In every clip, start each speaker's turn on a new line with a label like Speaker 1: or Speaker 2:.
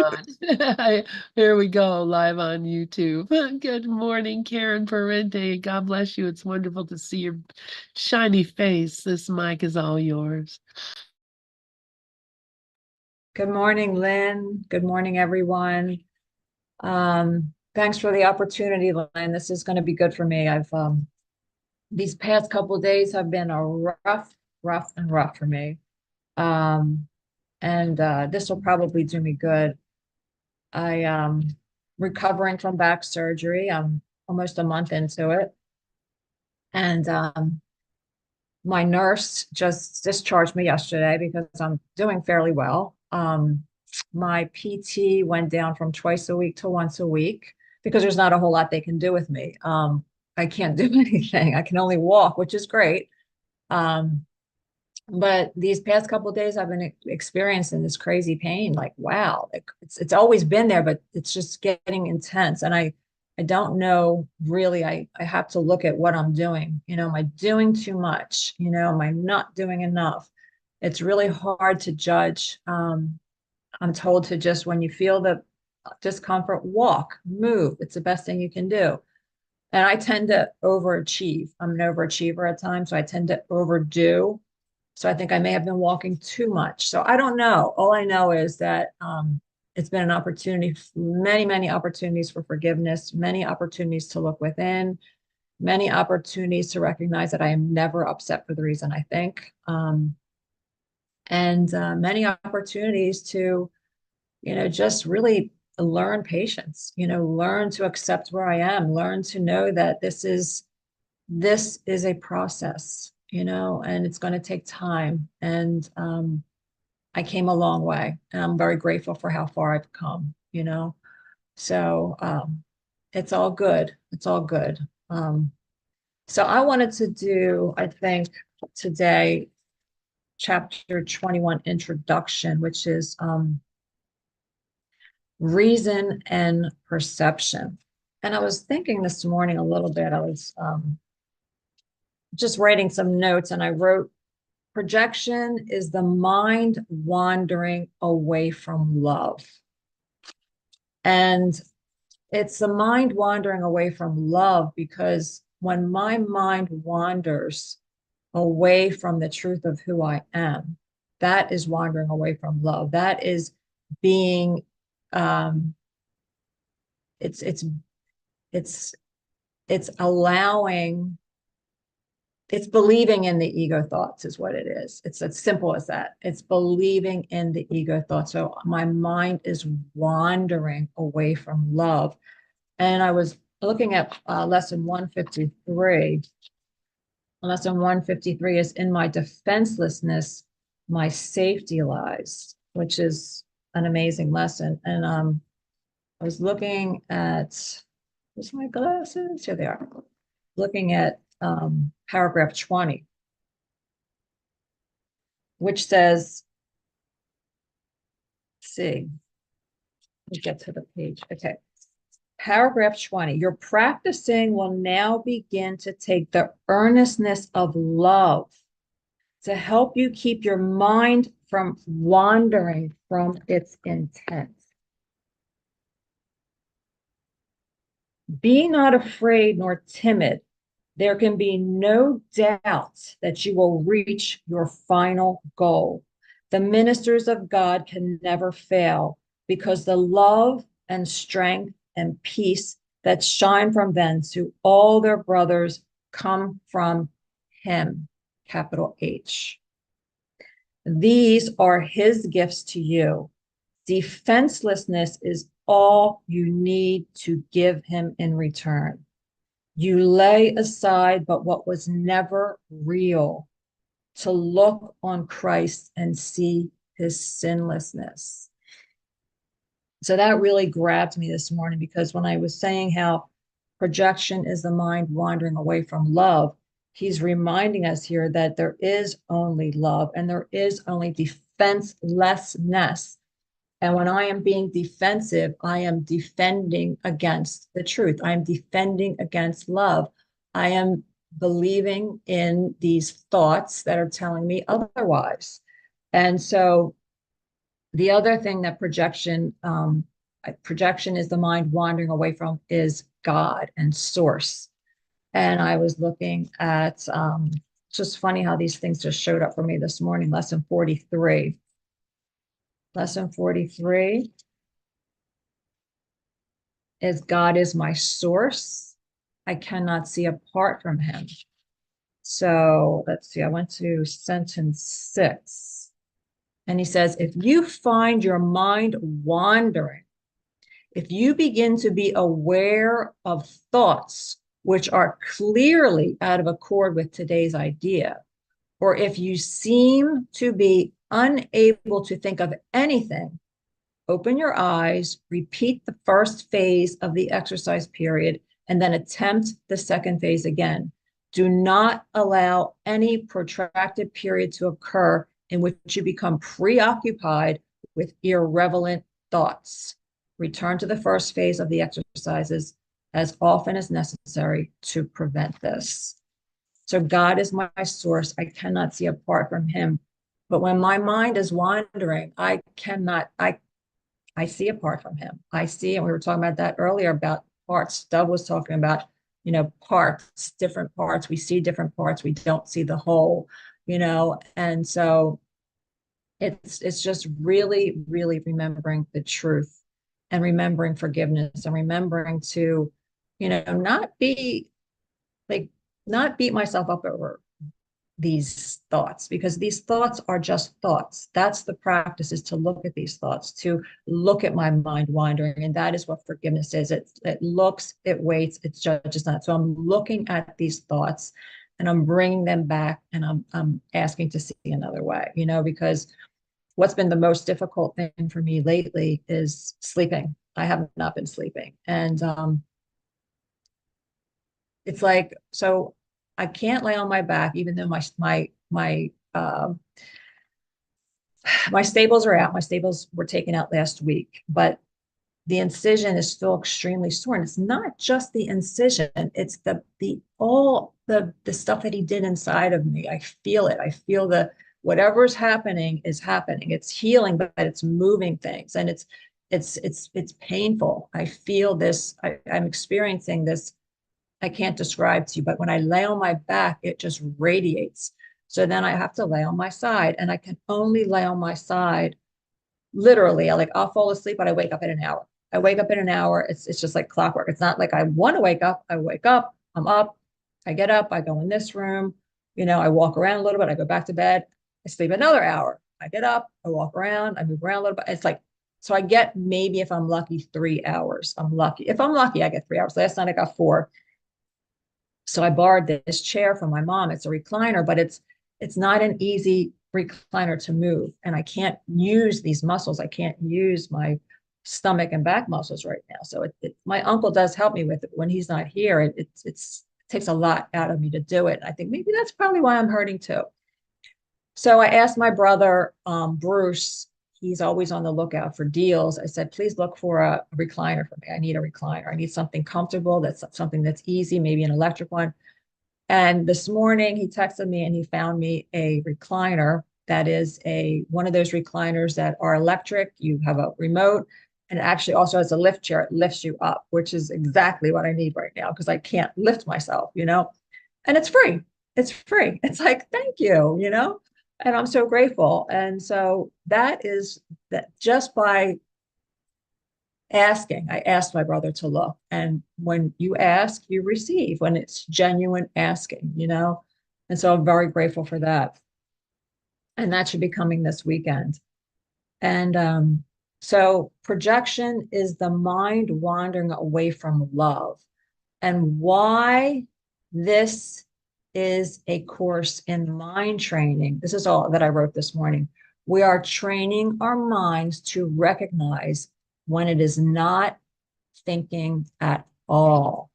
Speaker 1: on. Here we go, live on YouTube. Good morning, Karen Parente. God bless you. It's wonderful to see your shiny face. This mic is all yours.
Speaker 2: Good morning, Lynn. Good morning, everyone. Thanks for the opportunity, Lynn. This is going to be good for me. I've these past couple of days have been a rough for me. Um, and this will probably do me good. I recovering from back surgery. I'm almost a month into it. And my nurse just discharged me yesterday because I'm doing fairly well. My PT went down from twice a week to once a week because there's not a whole lot they can do with me. I can't do anything. I can only walk, which is great. Um, but these past couple of days, I've been experiencing this crazy pain. Like, wow, like it's always been there, but it's just getting intense. And I don't know really. I have to look at what I'm doing. Am I doing too much? Am I not doing enough? It's really hard to judge. I'm told to just when you feel the discomfort, walk, move. It's the best thing you can do. And I tend to overachieve. I'm an overachiever at times, so I tend to overdo. So I think I may have been walking too much. So I don't know. All I know is that it's been an opportunity, many opportunities for forgiveness, many opportunities to look within, many opportunities to recognize that I am never upset for the reason I think, and many opportunities to, just really learn patience, learn to accept where I am, learn to know that this is a process, and it's going to take time. And I came a long way, and I'm very grateful for how far I've come. So it's all good. It's all good. So I wanted to do, I think, today, chapter 21 introduction, which is reason and perception. And I was thinking this morning a little bit. I was just writing some notes, and I wrote, projection is the mind wandering away from love. And it's the mind wandering away from love because when my mind wanders away from the truth of who I am, that is wandering away from love. That is being, um, it's it's it's it's allowing, it's believing in the ego thoughts is what it is. It's as simple as that. It's believing in the ego thoughts. So my mind is wandering away from love. And I was looking at lesson 153. Lesson 153 is, in my defenselessness, my safety lies, which is an amazing lesson. And I was looking at, where's my glasses? Here they are. Looking at paragraph 20, which says, see, let me get to the page. Okay. Paragraph 20, your practicing will now begin to take the earnestness of love to help you keep your mind from wandering from its intent. Be not afraid nor timid. There can be no doubt that you will reach your final goal. The ministers of God can never fail because the love and strength and peace that shine from them to all their brothers come from him, capital H. These are his gifts to you. Defenselessness is all you need to give him in return. You lay aside but what was never real to look on Christ and see his sinlessness. So that really grabbed me this morning, because when I was saying how projection is the mind wandering away from love, he's reminding us here that there is only love and there is only defenselessness. And when I am being defensive, I am defending against the truth. I am defending against love. I am believing in these thoughts that are telling me otherwise. And so The other thing that projection is the mind wandering away from is God and source. And I was looking at, it's just funny how these things just showed up for me this morning. Lesson 43. Lesson 43 is God is my source. I cannot see apart from him. So let's see, I went to sentence 6. And he says, if you find your mind wandering, if you begin to be aware of thoughts which are clearly out of accord with today's idea, or if you seem to be unable to think of anything, open your eyes, repeat the first phase of the exercise period, and then attempt the second phase again. Do not allow any protracted period to occur in which you become preoccupied with irrelevant thoughts. Return to the first phase of the exercises as often as necessary to prevent this. So God is my source. I cannot see apart from him. But when my mind is wandering, I see apart from him. I see, and we were talking about that earlier about parts. Dub was talking about, parts, different parts. We see different parts. We don't see the whole, and so it's just really, really remembering the truth and remembering forgiveness and remembering to, not be like, not beat myself up over these thoughts, because these thoughts are just thoughts. That's the practice, is to look at these thoughts, to look at my mind wandering. And that is what forgiveness is. It looks, it waits, it judges not. So I'm looking at these thoughts and I'm bringing them back, and I'm asking to see another way, because what's been the most difficult thing for me lately is sleeping. I have not been sleeping. And it's like, so I can't lay on my back, even though my staples are out. My staples were taken out last week, but the incision is still extremely sore. And it's not just the incision, it's all the stuff that he did inside of me. I feel it. I feel whatever's happening is happening. It's healing, but it's moving things, and it's painful. I feel this. I'm experiencing this. I can't describe to you, but when I lay on my back, it just radiates. So then I have to lay on my side, and I can only lay on my side literally. I'll fall asleep, but I wake up in an hour. I wake up in an hour. It's just like clockwork. It's not like I want to wake up. I wake up, I'm up, I get up, I go in this room, I walk around a little bit, I go back to bed, I sleep another hour. I get up, I walk around, I move around a little bit. It's like, so I get, maybe if I'm lucky, 3 hours. I'm lucky. If I'm lucky, I get 3 hours. Last night I got 4. So I borrowed this chair from my mom. It's a recliner, but it's not an easy recliner to move. And I can't use these muscles. I can't use my stomach and back muscles right now. So my uncle does help me with it. When he's not here, it takes a lot out of me to do it. I think maybe that's probably why I'm hurting too. So I asked my brother, Bruce, he's always on the lookout for deals. I said, please look for a recliner for me. I need a recliner. I need something comfortable. That's something that's easy, maybe an electric one. And this morning he texted me and he found me a recliner that is one of those recliners that are electric. You have a remote, and it actually also has a lift chair. It lifts you up, which is exactly what I need right now, because I can't lift myself, and it's free. It's free. It's like, thank you, and I'm so grateful. And so that is that, just by asking. I asked my brother to look. And when you ask, you receive, when it's genuine asking, And so I'm very grateful for that. And that should be coming this weekend. And so projection is the mind wandering away from love. And why this is a course in mind training. This is all that I wrote this morning. We are training our minds to recognize when it is not thinking at all.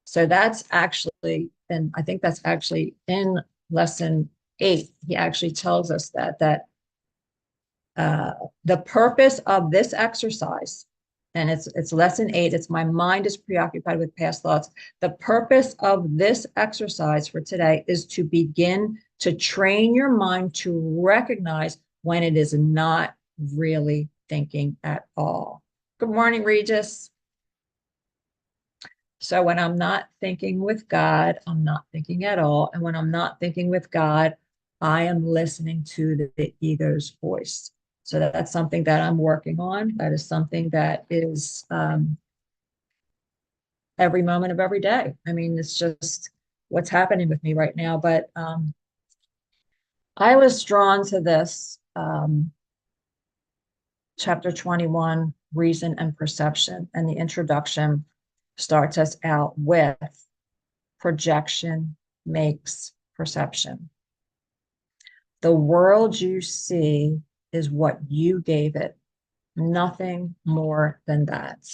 Speaker 2: So that's actually, and I think that's actually in lesson 8. He actually tells us that the purpose of this exercise, and it's lesson 8, it's my mind is preoccupied with past thoughts. The purpose of this exercise for today is to begin to train your mind to recognize when it is not really thinking at all. Good morning, Regis. So when I'm not thinking with God, I'm not thinking at all. And when I'm not thinking with God, I am listening to the ego's voice. So that's something that I'm working on. That is something that is every moment of every day. I mean, it's just what's happening with me right now. But I was drawn to this chapter 21, Reason and Perception. And the introduction starts us out with projection makes perception. The world you see is what you gave it, nothing more than that.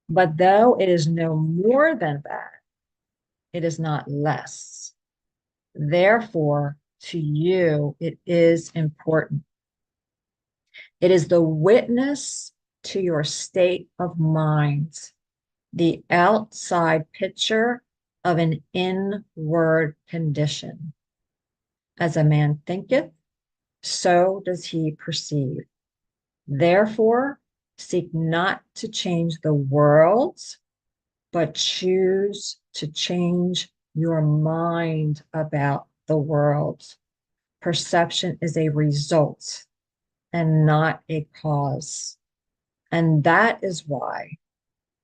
Speaker 2: But though it is no more than that, it is not less. Therefore, to you, it is important. It is the witness to your state of mind, the outside picture of an inward condition. As a man thinketh, so does he perceive. Therefore, seek not to change the world, but choose to change your mind about the world. Perception is a result and not a cause. And that is why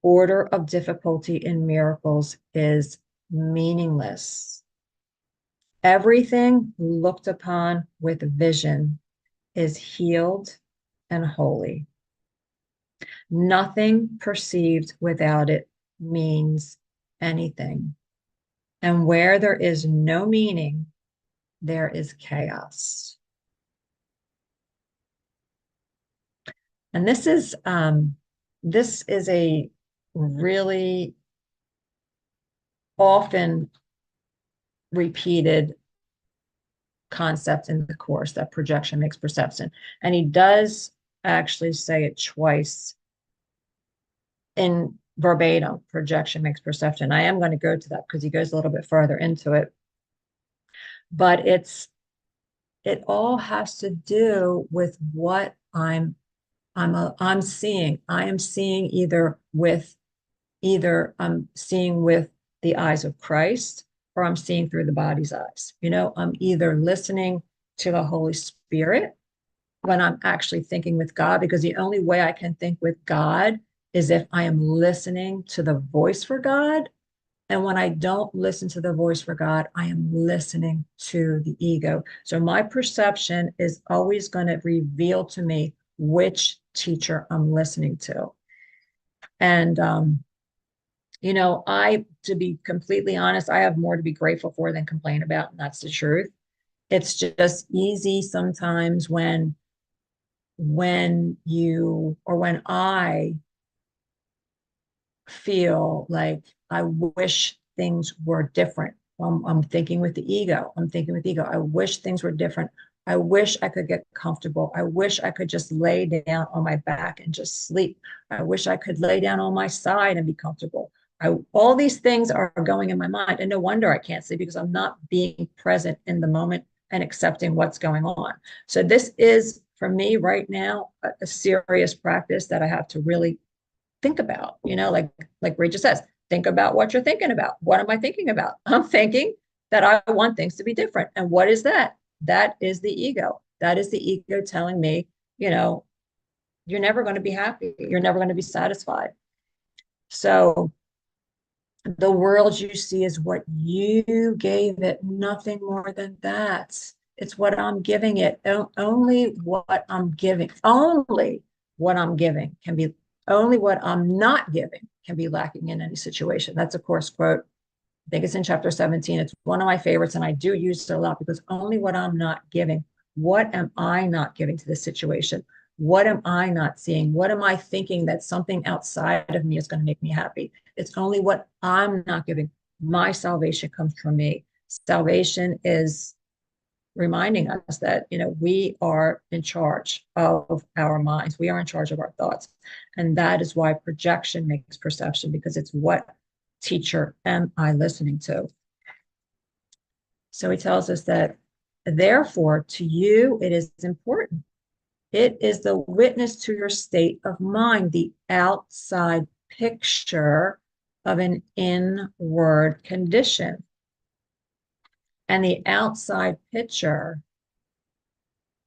Speaker 2: order of difficulty in miracles is meaningless. Everything looked upon with vision is healed and holy. Nothing perceived without it means anything. And where there is no meaning, there is chaos. And this is a really often repeated concept in the course, that projection makes perception. And he does actually say it twice in verbatim: projection makes perception. I am going to go to that because he goes a little bit further into it. But it all has to do with what I'm seeing. I am seeing either I'm seeing with the eyes of Christ, or I'm seeing through the body's eyes. I'm either listening to the Holy Spirit when I'm actually thinking with God, because the only way I can think with God is if I am listening to the voice for God. And when I don't listen to the voice for God, I am listening to the ego. So my perception is always going to reveal to me which teacher I'm listening to. And, to be completely honest, I have more to be grateful for than complain about, and that's the truth. It's just easy sometimes when I feel like I wish things were different. I'm thinking with the ego. I wish things were different. I wish I could get comfortable. I wish I could just lay down on my back and just sleep. I wish I could lay down on my side and be comfortable. All these things are going in my mind. And no wonder I can't sleep, because I'm not being present in the moment and accepting what's going on. So this is, for me right now, a serious practice that I have to really think about, like Rachel says, think about what you're thinking about. What am I thinking about? I'm thinking that I want things to be different. And what is that? That is the ego. That is the ego telling me, you're never going to be happy. You're never going to be satisfied. So the world you see is what you gave it, nothing more than that. It's what I'm giving it. Only what I'm giving can be, only what I'm not giving can be lacking in any situation. That's a course quote. I think it's in chapter 17. It's one of my favorites, and I do use it a lot, because only what I'm not giving. What am I not giving to this situation? What am I not seeing? What am I thinking that something outside of me is going to make me happy? It's only what I'm not giving. My salvation comes from me. Salvation is reminding us that, we are in charge of our minds. We are in charge of our thoughts. And that is why projection makes perception, because it's what teacher am I listening to? So he tells us that therefore, to you, it is important. It is the witness to your state of mind, the outside picture of an inward condition. And the outside picture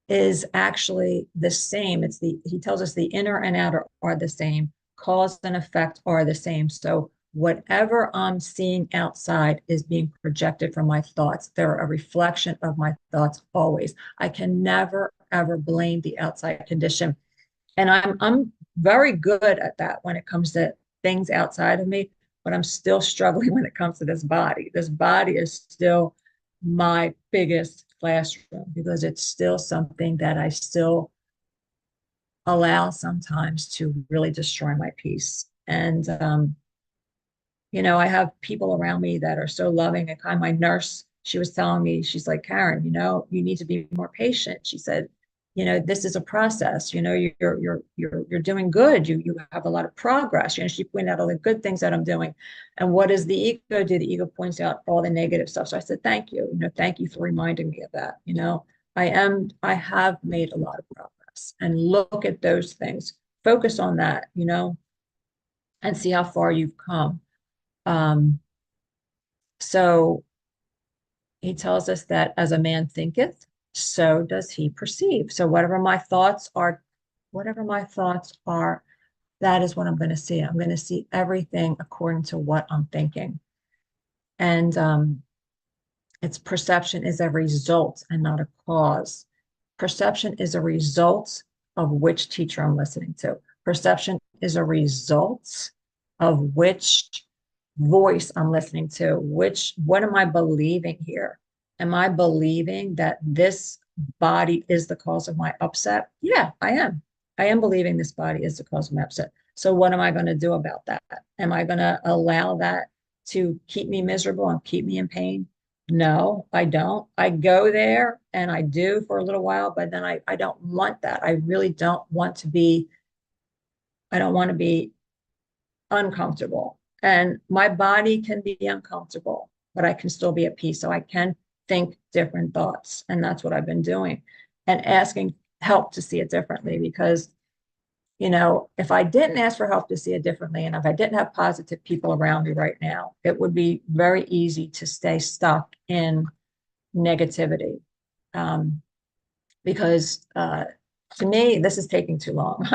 Speaker 2: is actually the same. He tells us the inner and outer are the same. Cause and effect are the same. So whatever I'm seeing outside is being projected from my thoughts. They're a reflection of my thoughts always. I can never, ever blame the outside condition. And I'm very good at that when it comes to things outside of me, but I'm still struggling when it comes to this body. This body is still my biggest classroom because it's still something that I still allow sometimes to really destroy my peace. And I have people around me that are so loving and kind. My nurse, she was telling me, she's like, Karen, you need to be more patient. She said, this is a process. You're doing good. You have a lot of progress. She pointed out all the good things that I'm doing. And what does the ego do? The ego points out all the negative stuff. So I said, thank you. Thank you for reminding me of that. I have made a lot of progress, and look at those things. Focus on that, and see how far you've come. So he tells us that as a man thinketh, so does he perceive. So whatever my thoughts are, that is what I'm going to see. I'm going to see everything according to what I'm thinking. And its perception is a result and not a cause. Perception is a result of which teacher I'm listening to. Perception is a result of which voice I'm listening to. What am I believing here? Am I believing that this body is the cause of my upset? Yeah, I am. I am believing this body is the cause of my upset. So what am I going to do about that? Am I going to allow that to keep me miserable and keep me in pain? No, I don't. I go there and I do for a little while, but then I don't want that. I really don't want to be, I don't want to be uncomfortable. And my body can be uncomfortable, but I can still be at peace. So I can think different thoughts. And that's what I've been doing, and asking help to see it differently. Because, if I didn't ask for help to see it differently, and if I didn't have positive people around me right now, it would be very easy to stay stuck in negativity. Because to me, this is taking too long.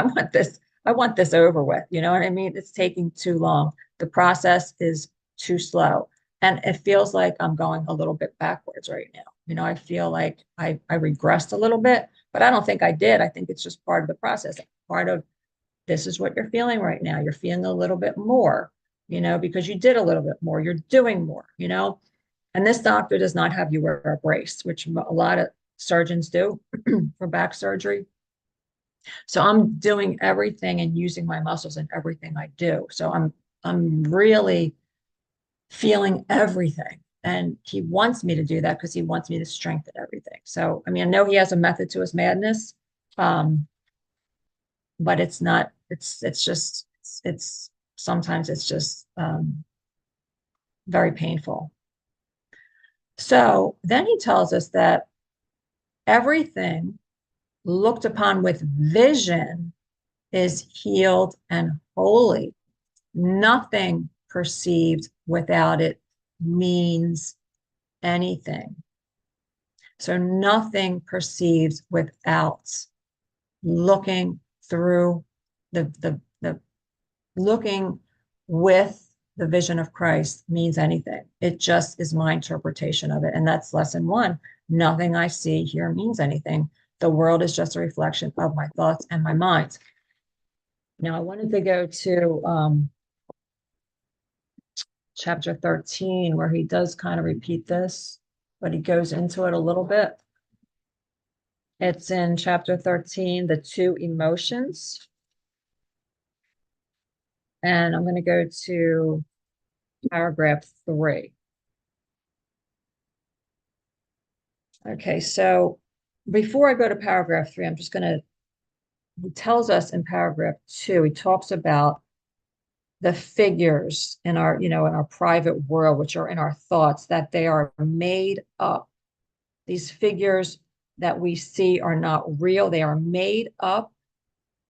Speaker 2: I want this over with. You know what I mean? It's taking too long. The process is too slow. And it feels like I'm going a little bit backwards right now. I feel like I regressed a little bit, but I don't think I did. I think it's just part of the process. Part of this is what you're feeling right now. You're feeling a little bit more, because you did a little bit more. You're doing more, and this doctor does not have you wear a brace, which a lot of surgeons do for back surgery. So I'm doing everything and using my muscles in everything I do. So I'm really feeling everything. And he wants me to do that because he wants me to strengthen everything. So, I mean, I know he has a method to his madness, but it's not, it's sometimes it's just very painful. So then he tells us that everything looked upon with vision is healed and holy. Nothing perceived without it means anything. So nothing perceived without looking through the looking with the vision of Christ means anything. It just is my interpretation of it. And that's lesson one. Nothing I see here means anything. The world is just a reflection of my thoughts and my mind. Now, I wanted to go to chapter 13, where he does kind of repeat this, but he goes into it a little bit. It's in chapter 13, the two emotions. And I'm going to go to paragraph 3. Okay, so before I go to paragraph 3, I'm just going to, he tells us in paragraph 2, he talks about the figures in our, in our private world, which are in our thoughts, that they are made up These figures that we see are not real. They are made up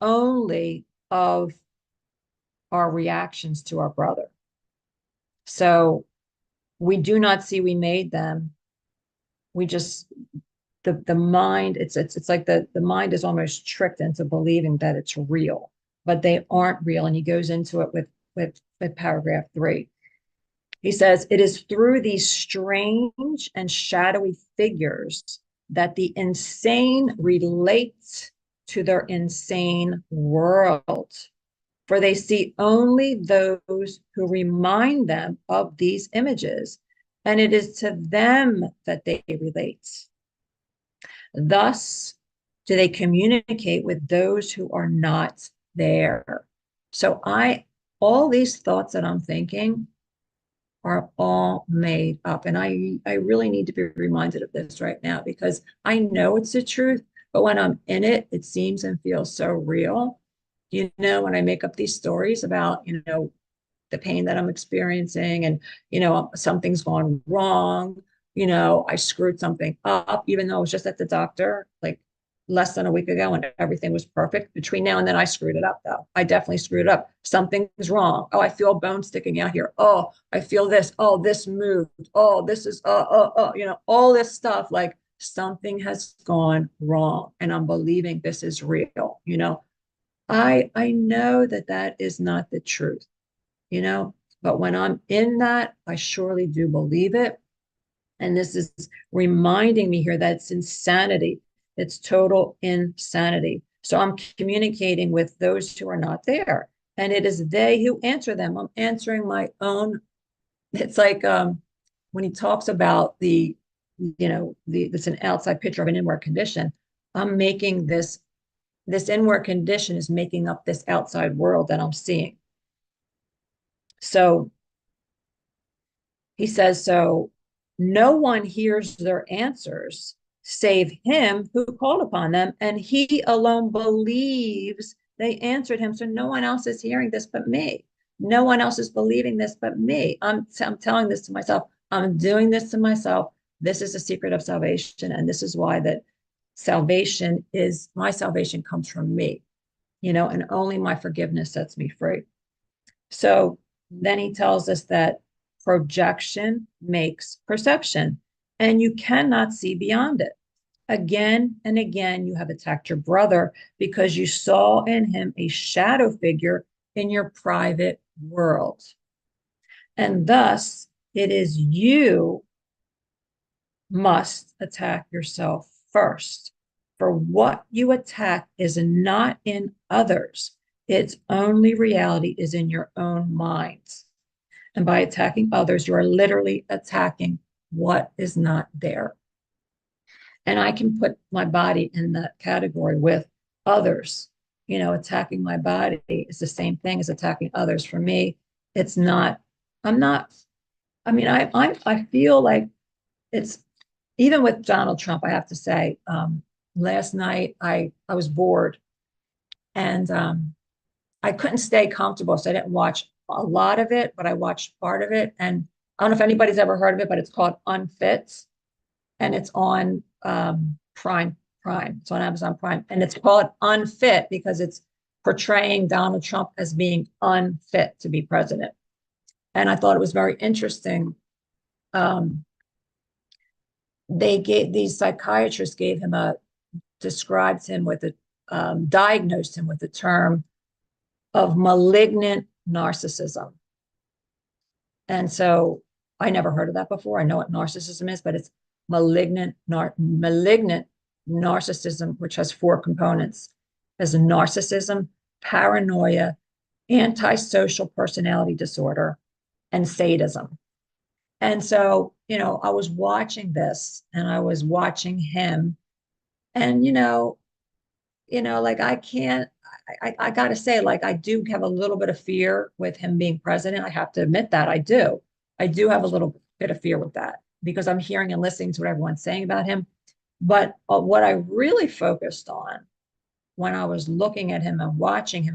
Speaker 2: only of our reactions to our brother. So we do not see we made them. We just the mind, it's like the mind is almost tricked into believing that it's real, but they aren't real. And he goes into it with paragraph 3. He says, it is through these strange and shadowy figures that the insane relate to their insane world, for they see only those who remind them of these images, and it is to them that they relate. Thus, do they communicate with those who are not there. So all these thoughts that I'm thinking are all made up. And I really need to be reminded of this right now, because I know it's the truth, but when I'm in it, it seems and feels so real. When I make up these stories about, the pain that I'm experiencing, and, something's gone wrong, I screwed something up, even though I was just at the doctor like less than a week ago and everything was perfect. Between now and then, I screwed it up, though. I definitely screwed it up. Something's wrong. Oh, I feel a bone sticking out here. Oh, I feel this. Oh, this moved. Oh, this is, all this stuff. Like something has gone wrong, and I'm believing this is real. I know that that is not the truth, but when I'm in that, I surely do believe it. And this is reminding me here that it's insanity. It's total insanity. So I'm communicating with those who are not there. And it is they who answer them. I'm answering my own. It's like when he talks about it's an outside picture of an inward condition. I'm making this inward condition is making up this outside world that I'm seeing. So he says, so no one hears their answers save him who called upon them, and he alone believes they answered him. So no one else is hearing this but me. No one else is believing this but me. I'm telling this to myself. I'm doing this to myself. This is the secret of salvation. And this is why that my salvation comes from me, and only my forgiveness sets me free. So then he tells us that projection makes perception, and you cannot see beyond it. Again and again, you have attacked your brother because you saw in him a shadow figure in your private world. And thus, it is you must attack yourself first. For what you attack is not in others, its only reality is in your own minds. And by attacking others, you are literally attacking what is not there. And I can put my body in that category with others. Attacking my body is the same thing as attacking others. For me, it's not, I'm not, I mean, I feel like it's, even with Donald Trump, I have to say, last night I was bored, and I couldn't stay comfortable, so I didn't watch a lot of it, but I watched part of it. And I don't know if anybody's ever heard of it, but it's called Unfit, and it's on Prime. It's on Amazon Prime, and it's called Unfit because it's portraying Donald Trump as being unfit to be president. And I thought it was very interesting. These psychiatrists described him with diagnosed him with the term of malignant narcissism. And so I never heard of that before. I know what narcissism is, but it's malignant narcissism, which has 4 components. There's narcissism, paranoia, antisocial personality disorder, and sadism. And so, I was watching this, and I was watching him, and, like I got to say, like, I do have a little bit of fear with him being president. I have to admit that I do. I do have a little bit of fear with that because I'm hearing and listening to what everyone's saying about him. But what I really focused on when I was looking at him and watching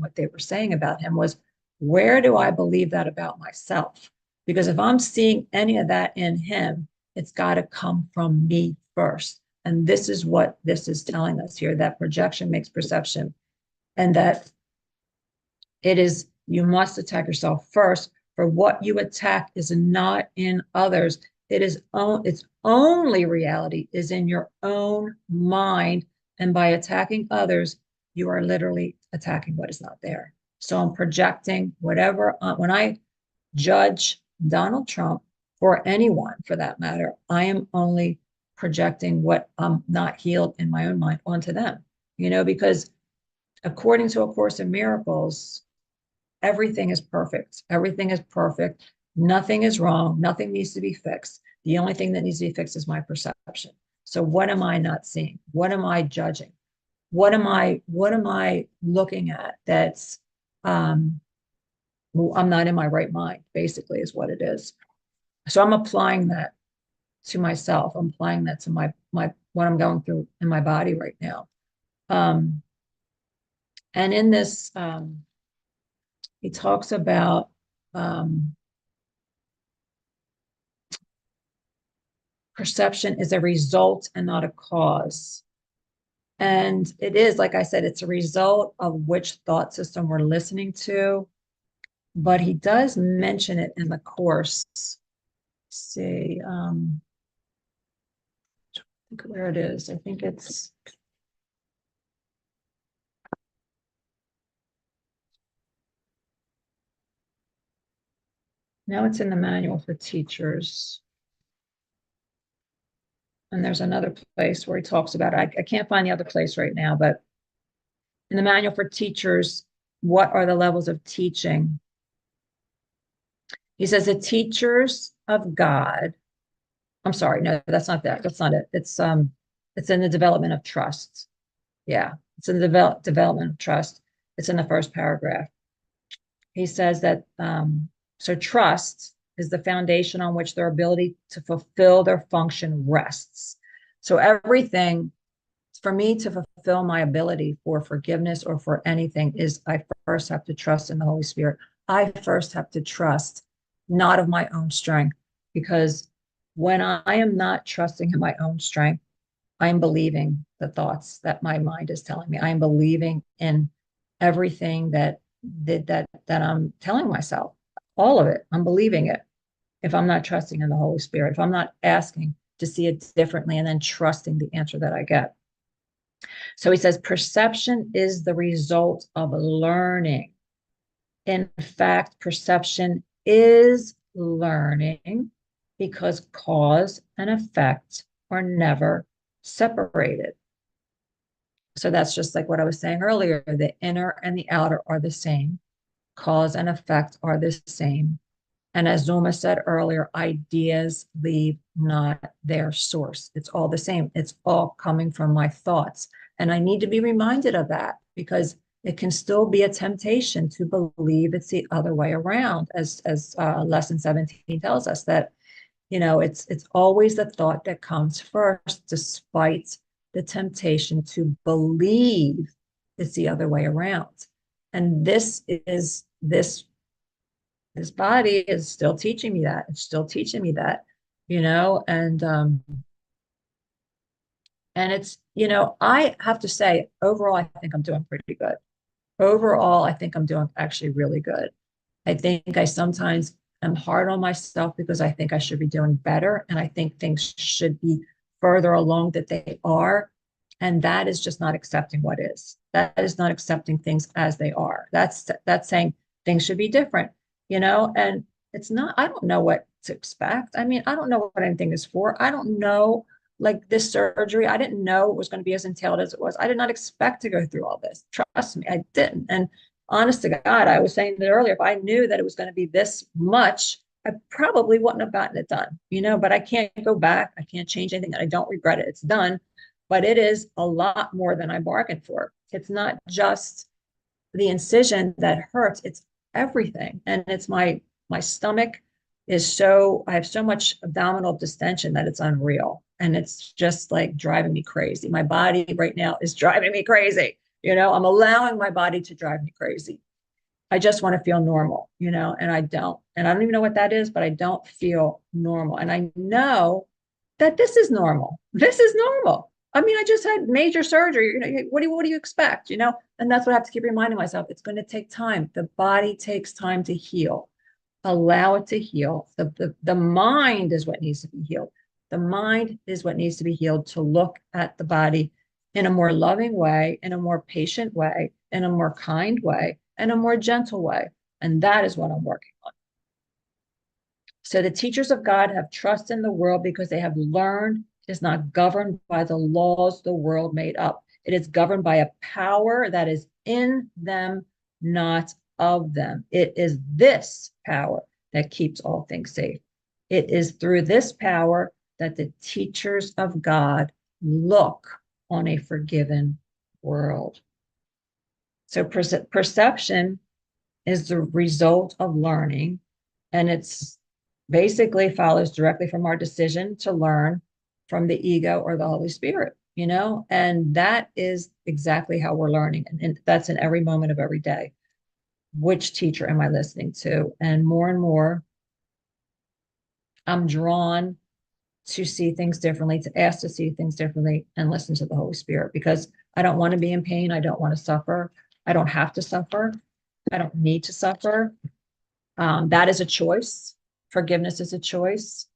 Speaker 2: what they were saying about him was, where do I believe that about myself? Because if I'm seeing any of that in him, it's got to come from me first. And this is what this is telling us here, that projection makes perception, and that it is, you must attack yourself first. For what you attack is not in others. Its only reality is in your own mind. And by attacking others, you are literally attacking what is not there. So I'm projecting whatever, when I judge Donald Trump, or anyone for that matter, I am only projecting what I'm not healed in my own mind onto them, because according to A Course in Miracles, everything is perfect. Everything is perfect. Nothing is wrong. Nothing needs to be fixed. The only thing that needs to be fixed is my perception. So what am I not seeing? What am I judging? What am I looking at that's I'm not in my right mind, basically, is what it is. So I'm applying that to myself. I'm applying that to my what I'm going through in my body right now. And in this, he talks about perception is a result and not a cause. And it is, like I said, it's a result of which thought system we're listening to. But he does mention it in the course. Let's see, where it is. I think it's now it's in the manual for teachers. And there's another place where he talks about it. I can't find the other place right now, but in the manual for teachers, what are the levels of teaching? He says the teachers of God. I'm sorry, no, that's not that. That's not it. It's in the development of trust. Yeah, it's in the development of trust. It's in the first paragraph. He says that so trust is the foundation on which their ability to fulfill their function rests. So everything, for me to fulfill my ability for forgiveness or for anything, is I first have to trust in the Holy Spirit. I first have to trust, not of my own strength, because when I am not trusting in my own strength, I am believing the thoughts that my mind is telling me. I am believing in everything that I'm telling myself. All of it. I'm believing it. If I'm not trusting in the Holy Spirit, if I'm not asking to see it differently and then trusting the answer that I get. So he says, perception is the result of learning. In fact, perception is learning because cause and effect are never separated. So that's just like what I was saying earlier. The inner and the outer are the same. Cause and effect are the same. And as Zuma said earlier, ideas leave not their source. It's all the same. It's all coming from my thoughts. And I need to be reminded of that, because it can still be a temptation to believe it's the other way around, as lesson 17 tells us, that it's always the thought that comes first, despite the temptation to believe it's the other way around. And this body is still teaching me that. It's still teaching me that, and it's, I have to say, overall, I think I'm doing pretty good. Overall, I think I'm doing actually really good. I think I sometimes am hard on myself because I think I should be doing better. And I think things should be further along that they are. And that is just not accepting what is. That is not accepting things as they are. That's saying things should be different, and it's not, I don't know what to expect. I mean, I don't know what anything is for. I don't know, like this surgery, I didn't know it was going to be as entailed as it was. I did not expect to go through all this. Trust me, I didn't. And honest to God, I was saying that earlier, if I knew that it was going to be this much, I probably wouldn't have gotten it done, but I can't go back. I can't change anything. I don't regret it. It's done, but it is a lot more than I bargained for. It's not just the incision that hurts. It's everything. And it's my stomach I have so much abdominal distension that it's unreal. And it's just like driving me crazy. My body right now is driving me crazy. I'm allowing my body to drive me crazy. I just want to feel normal, and I don't. And I don't even know what that is, but I don't feel normal. And I know that this is normal. This is normal. I mean, I just had major surgery. You know, what do you expect? You know, and that's what I have to keep reminding myself. It's going to take time. The body takes time to heal. Allow it to heal. The mind is what needs to be healed. The mind is what needs to be healed to look at the body in a more loving way, in a more patient way, in a more kind way, in a more gentle way. And that is what I'm working on. So the teachers of God have trust in the world because they have learned it is not governed by the laws the world made up. It is governed by a power that is in them, not of them. It is this power that keeps all things safe. It is through this power that the teachers of God look on a forgiven world. So perception is the result of learning, and it's basically follows directly from our decision to learn from the ego or the Holy Spirit, you know, and that is exactly how we're learning. And that's in every moment of every day. Which teacher am I listening to? And more, I'm drawn to see things differently, to ask to see things differently and listen to the Holy Spirit because I don't want to be in pain. I don't want to suffer. I don't have to suffer. I don't need to suffer. That is a choice. Forgiveness is a choice.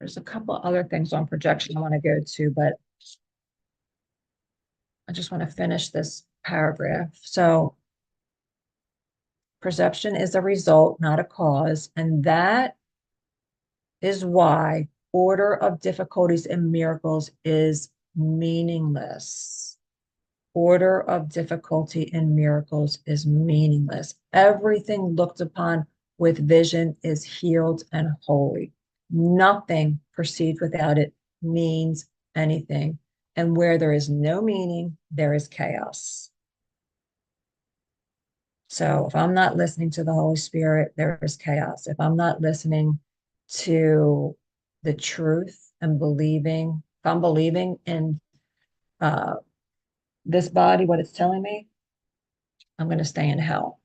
Speaker 2: There's a couple other things on projection I want to go to, but I just want to finish this paragraph. So perception is a result, not a cause. And that is why order of difficulties and miracles is meaningless. Order of difficulty and miracles is meaningless. Everything looked upon with vision is healed and holy. Nothing perceived without it means anything. And where there is no meaning, there is chaos. So if I'm not listening to the Holy Spirit, there is chaos. If I'm not listening to the truth and believing, if I'm believing in this body, what it's telling me, I'm going to stay in hell.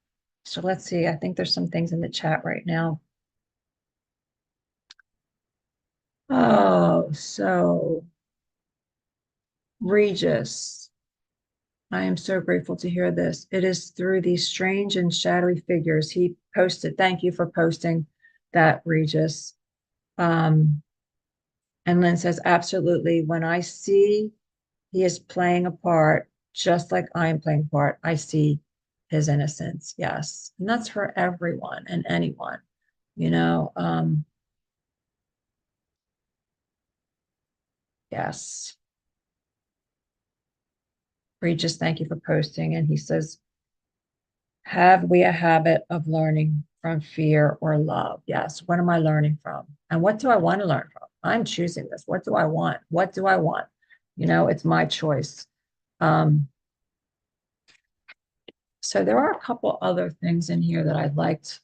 Speaker 2: So let's see. I think there's some things in the chat right now. Oh, so Regis, I am so grateful to hear this. It is through these strange and shadowy figures. He posted, thank you for posting that, Regis. And Lynn says, absolutely. When I see he is playing a part, just like I'm playing a part, I see his innocence. Yes. And that's for everyone and anyone, you know. Yes. Regis, thank you for posting. And he says, have we a habit of learning from fear or love? Yes. What am I learning from? And what do I want to learn from? I'm choosing this. What do I want? What do I want? You know, it's my choice. So there are a couple other things in here that I liked.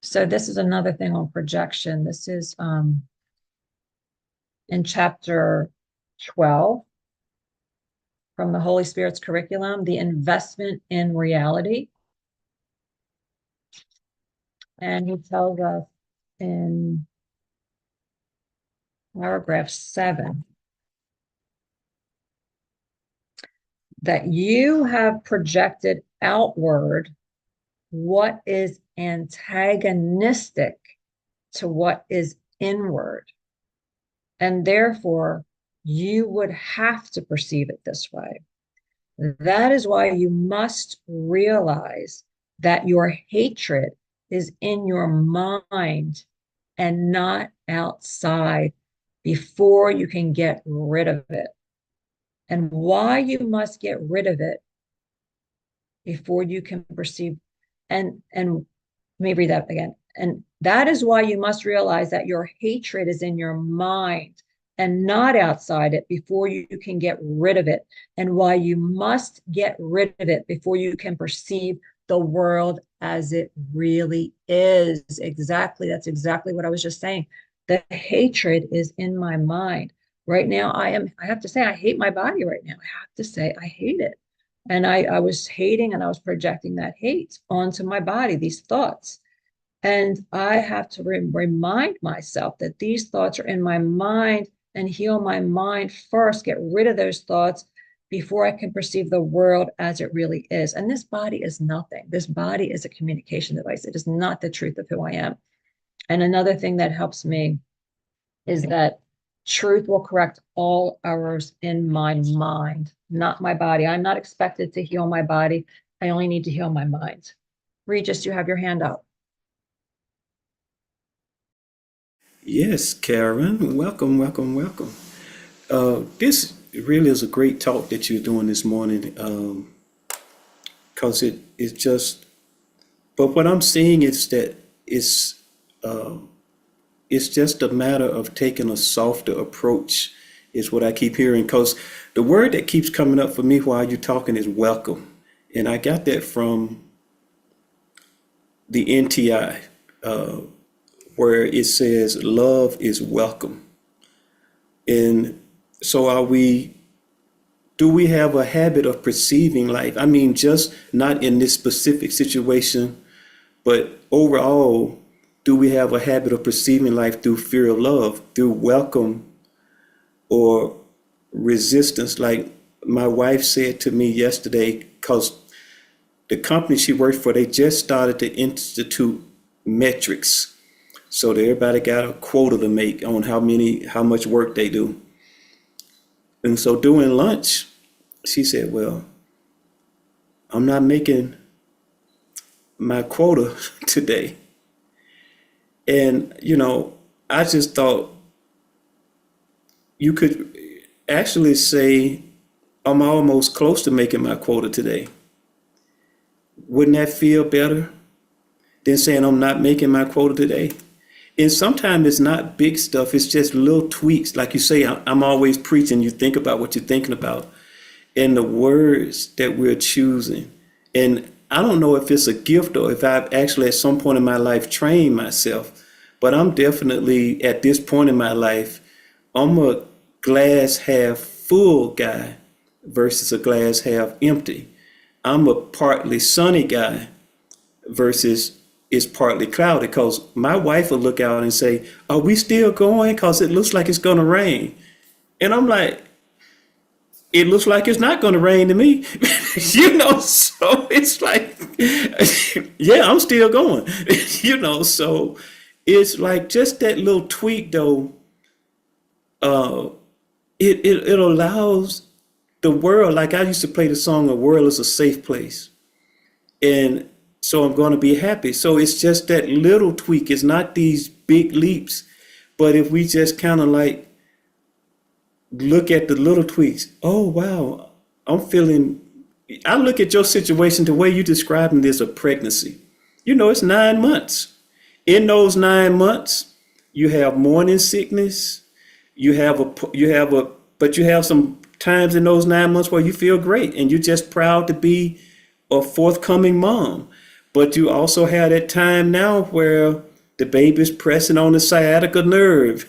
Speaker 2: So this is another thing on projection. This is in chapter 12 from the Holy Spirit's curriculum, the investment in reality. And he tells us in paragraph 7 that you have projected outward what is antagonistic to what is inward. And therefore, you would have to perceive it this way. That is why you must realize that your hatred is in your mind and not outside before you can get rid of it. And why you must get rid of it before you can perceive. And let me read that again. And that is why you must realize that your hatred is in your mind and not outside it before you can get rid of it. And why you must get rid of it before you can perceive the world as it really is. Exactly. That's exactly what I was just saying. The hatred is in my mind. Right now, I have to say, I hate my body right now. I have to say, I hate it. And I was hating and I was projecting that hate onto my body, these thoughts. And I have to remind myself that these thoughts are in my mind and heal my mind first, get rid of those thoughts before I can perceive the world as it really is. And this body is nothing. This body is a communication device. It is not the truth of who I am. And another thing that helps me is that truth will correct all errors in my mind, not my body. I'm not expected to heal my body. I only need to heal my mind. Regis, you have your hand up.
Speaker 3: Yes, Karen, welcome, welcome, welcome. This really is a great talk that you're doing this morning, because it's just. But what I'm seeing is that it's just a matter of taking a softer approach, is what I keep hearing. Because the word that keeps coming up for me while you're talking is welcome, and I got that from the NTI, where it says love is welcome. And so do we have a habit of perceiving life? I mean, just not in this specific situation, but overall, do we have a habit of perceiving life through fear of love, through welcome or resistance? Like my wife said to me yesterday, because the company she worked for, they just started to institute metrics. So that everybody got a quota to make on how much work they do. And so during lunch, she said, well, I'm not making my quota today. And, I just thought you could actually say, I'm almost close to making my quota today. Wouldn't that feel better than saying I'm not making my quota today? And sometimes it's not big stuff. It's just little tweaks. Like you say, I'm always preaching. You think about what you're thinking about and the words that we're choosing. And I don't know if it's a gift or if I've actually at some point in my life trained myself, but I'm definitely at this point in my life, I'm a glass half full guy versus a glass half empty. I'm a partly sunny guy versus it's partly cloudy, because my wife will look out and say, are we still going? Because it looks like it's going to rain. And I'm like, it looks like it's not going to rain to me. So it's like, yeah, I'm still going. So it's like just that little tweak, though, it allows the world, like I used to play the song, "The World is a Safe Place." And so I'm going to be happy. So it's just that little tweak. It's not these big leaps. But if we just kind of like look at the little tweaks, oh, wow, I look at your situation, the way you're describing this, a pregnancy. It's 9 months. In those 9 months, you have morning sickness. But you have some times in those 9 months where you feel great and you're just proud to be a forthcoming mom. But you also have that time now where the baby's pressing on the sciatica nerve,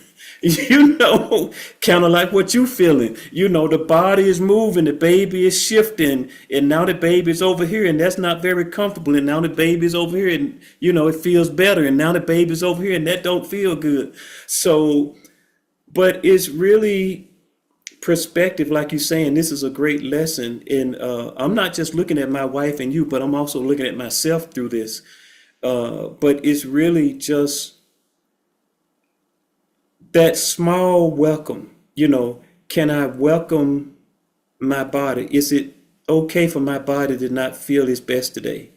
Speaker 3: kind of like what you feeling. The body is moving, the baby is shifting, and now the baby's over here, and that's not very comfortable. And now the baby's over here, and it feels better. And now the baby's over here, and that don't feel good. So, but it's really perspective, like you're saying. This is a great lesson, and I'm not just looking at my wife and you, but I'm also looking at myself through this. But it's really just that small welcome. Can I welcome my body? Is it okay for my body to not feel its best today?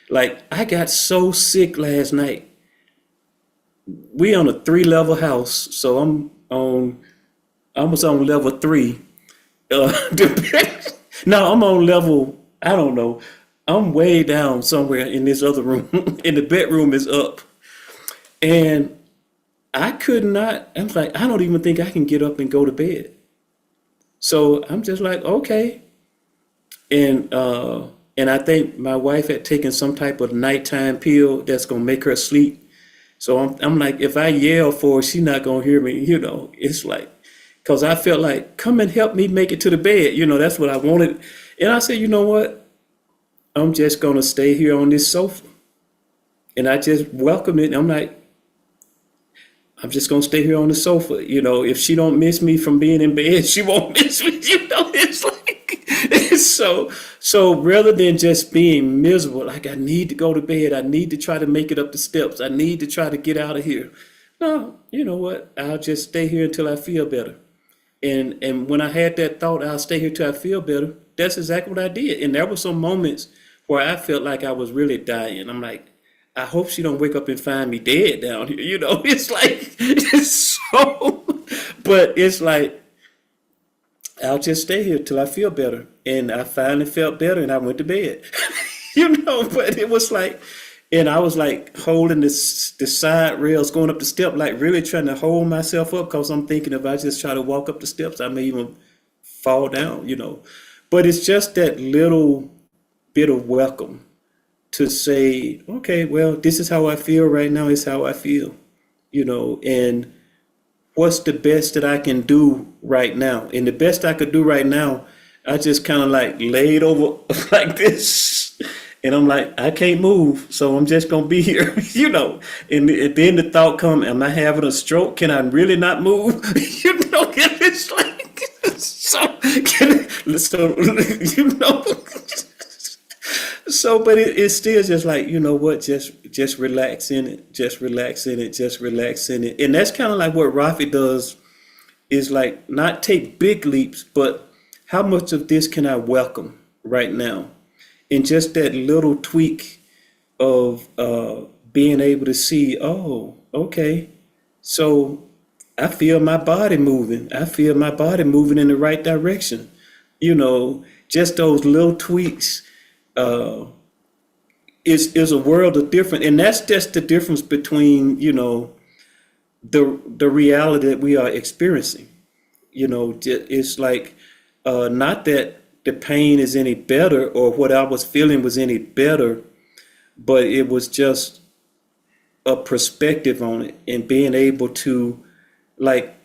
Speaker 3: Like I got so sick last night. We on a 3-level house, so I was on level 3. Uh, no, I'm on level, I don't know. I'm way down somewhere in this other room, and the bedroom is up. And I'm like, I don't even think I can get up and go to bed. So I'm just like, okay. And I think my wife had taken some type of nighttime pill that's gonna make her sleep. So I'm like, if I yell for her, she's not gonna hear me. It's like, because I felt like, come and help me make it to the bed. That's what I wanted. And I said, you know what? I'm just going to stay here on this sofa. And I just welcome it. And I'm like, I'm just gonna stay here on the sofa. If she don't miss me from being in bed, she won't miss me. It's like it's so rather than just being miserable, like I need to go to bed, I need to try to make it up the steps, I need to try to get out of here. No, you know what? I'll just stay here until I feel better. And when I had that thought, I'll stay here till I feel better. That's exactly what I did. And there were some moments where I felt like I was really dying. I'm like, I hope she don't wake up and find me dead down here. It's like it's so, but it's like I'll just stay here till I feel better. And I finally felt better, and I went to bed. But it was like, and I was like holding the side rails going up the step, like really trying to hold myself up because I'm thinking if I just try to walk up the steps, I may even fall down. But it's just that little bit of welcome to say, okay, well, this is how I feel right now, is how I feel, and what's the best that I can do right now? And the best I could do right now, I just kind of like laid over like this. And I'm like, I can't move, so I'm just gonna be here, And then the thought come, am I having a stroke? Can I really not move? It's like but it's still just like, you know what, just relax in it, just relax in it, just relax in it. And that's kind of like what Rafi does, is like not take big leaps, but how much of this can I welcome right now? And just that little tweak of being able to see, oh, okay, so I feel my body moving. I feel my body moving in the right direction. Just those little tweaks is a world of difference. And that's just the difference between, the reality that we are experiencing. It's like not that the pain is any better or what I was feeling was any better, but it was just a perspective on it and being able to like,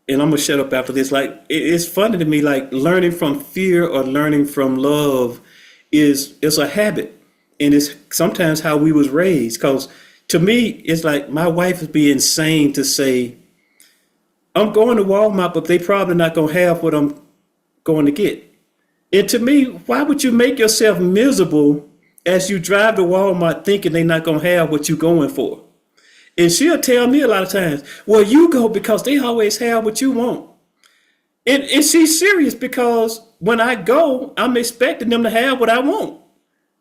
Speaker 3: and I'm gonna shut up after this. Like it's funny to me, like learning from fear or learning from love is a habit, and it's sometimes how we was raised. Because to me, it's like my wife would be insane to say, I'm going to Walmart, but they probably not gonna have what I'm going to get. And to me, why would you make yourself miserable as you drive to Walmart thinking they're not gonna have what you're going for? And she'll tell me a lot of times, well, you go because they always have what you want. And she's serious, because when I go, I'm expecting them to have what I want.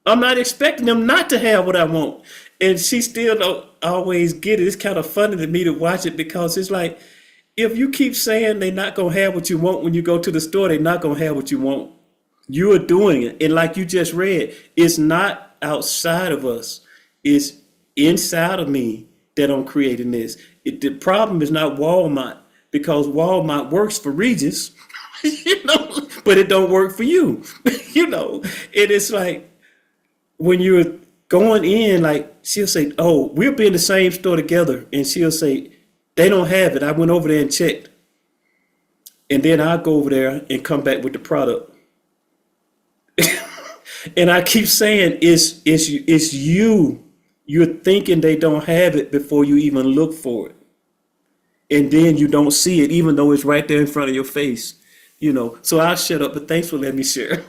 Speaker 3: I'm not expecting them not to have what I want. And she still don't always get it. It's kind of funny to me to watch it, because it's like, if you keep saying they're not going to have what you want when you go to the store, they're not going to have what you want. You are doing it. And like you just read, it's not outside of us. It's inside of me that I'm creating this. The problem is not Walmart, because Walmart works for Regis, but it don't work for you, It is like when you're going in, like she'll say, oh, we'll be in the same store together. And she'll say, they don't have it. I went over there and checked. And then I'll go over there and come back with the product. And I keep saying, it's you. You're thinking they don't have it before you even look for it. And then you don't see it, even though it's right there in front of your face. So I'll shut up, but thanks for letting me share.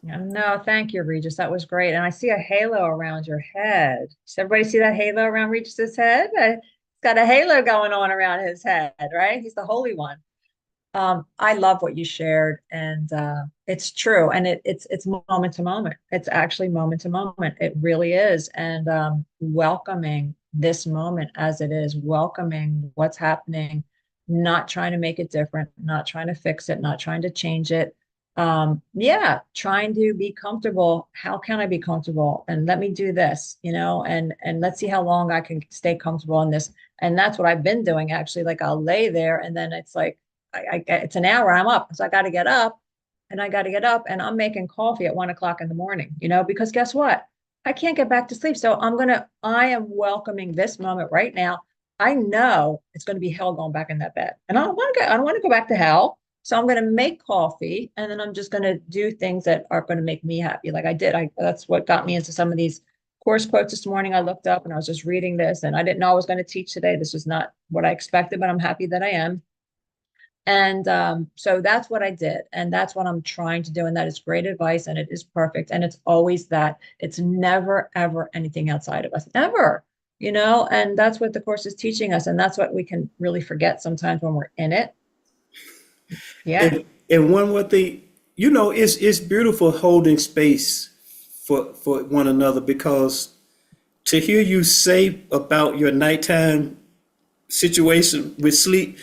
Speaker 2: No, thank you, Regis. That was great. And I see a halo around your head. Does everybody see that halo around Regis's head? He's got a halo going on around his head, right? He's the Holy One. I love what you shared, and it's true. And it's moment to moment. It's actually moment to moment. It really is. And welcoming this moment as it is, welcoming what's happening, not trying to make it different, not trying to fix it, not trying to change it. Yeah, trying to be comfortable. How can I be comfortable? And let me do this, and let's see how long I can stay comfortable in this. And that's what I've been doing, actually. Like I'll lay there, and then it's like, it's an hour, I'm up. So I got to get up, and I'm making coffee at 1 o'clock in the morning, because guess what? I can't get back to sleep. So I am welcoming this moment right now. I know it's going to be hell going back in that bed, and I don't want to go back to hell. So I'm going to make coffee and then I'm just going to do things that are going to make me happy. Like I did. That's what got me into some of these course quotes this morning. I looked up and I was just reading this and I didn't know I was going to teach today. This was not what I expected, but I'm happy that I am. And so that's what I did. And that's what I'm trying to do. And that is great advice. And it is perfect. And it's always that. It's never, ever anything outside of us, ever, and that's what the course is teaching us. And that's what we can really forget sometimes when we're in it. Yeah.
Speaker 3: And one more thing, it's beautiful holding space for one another, because to hear you say about your nighttime situation with sleep,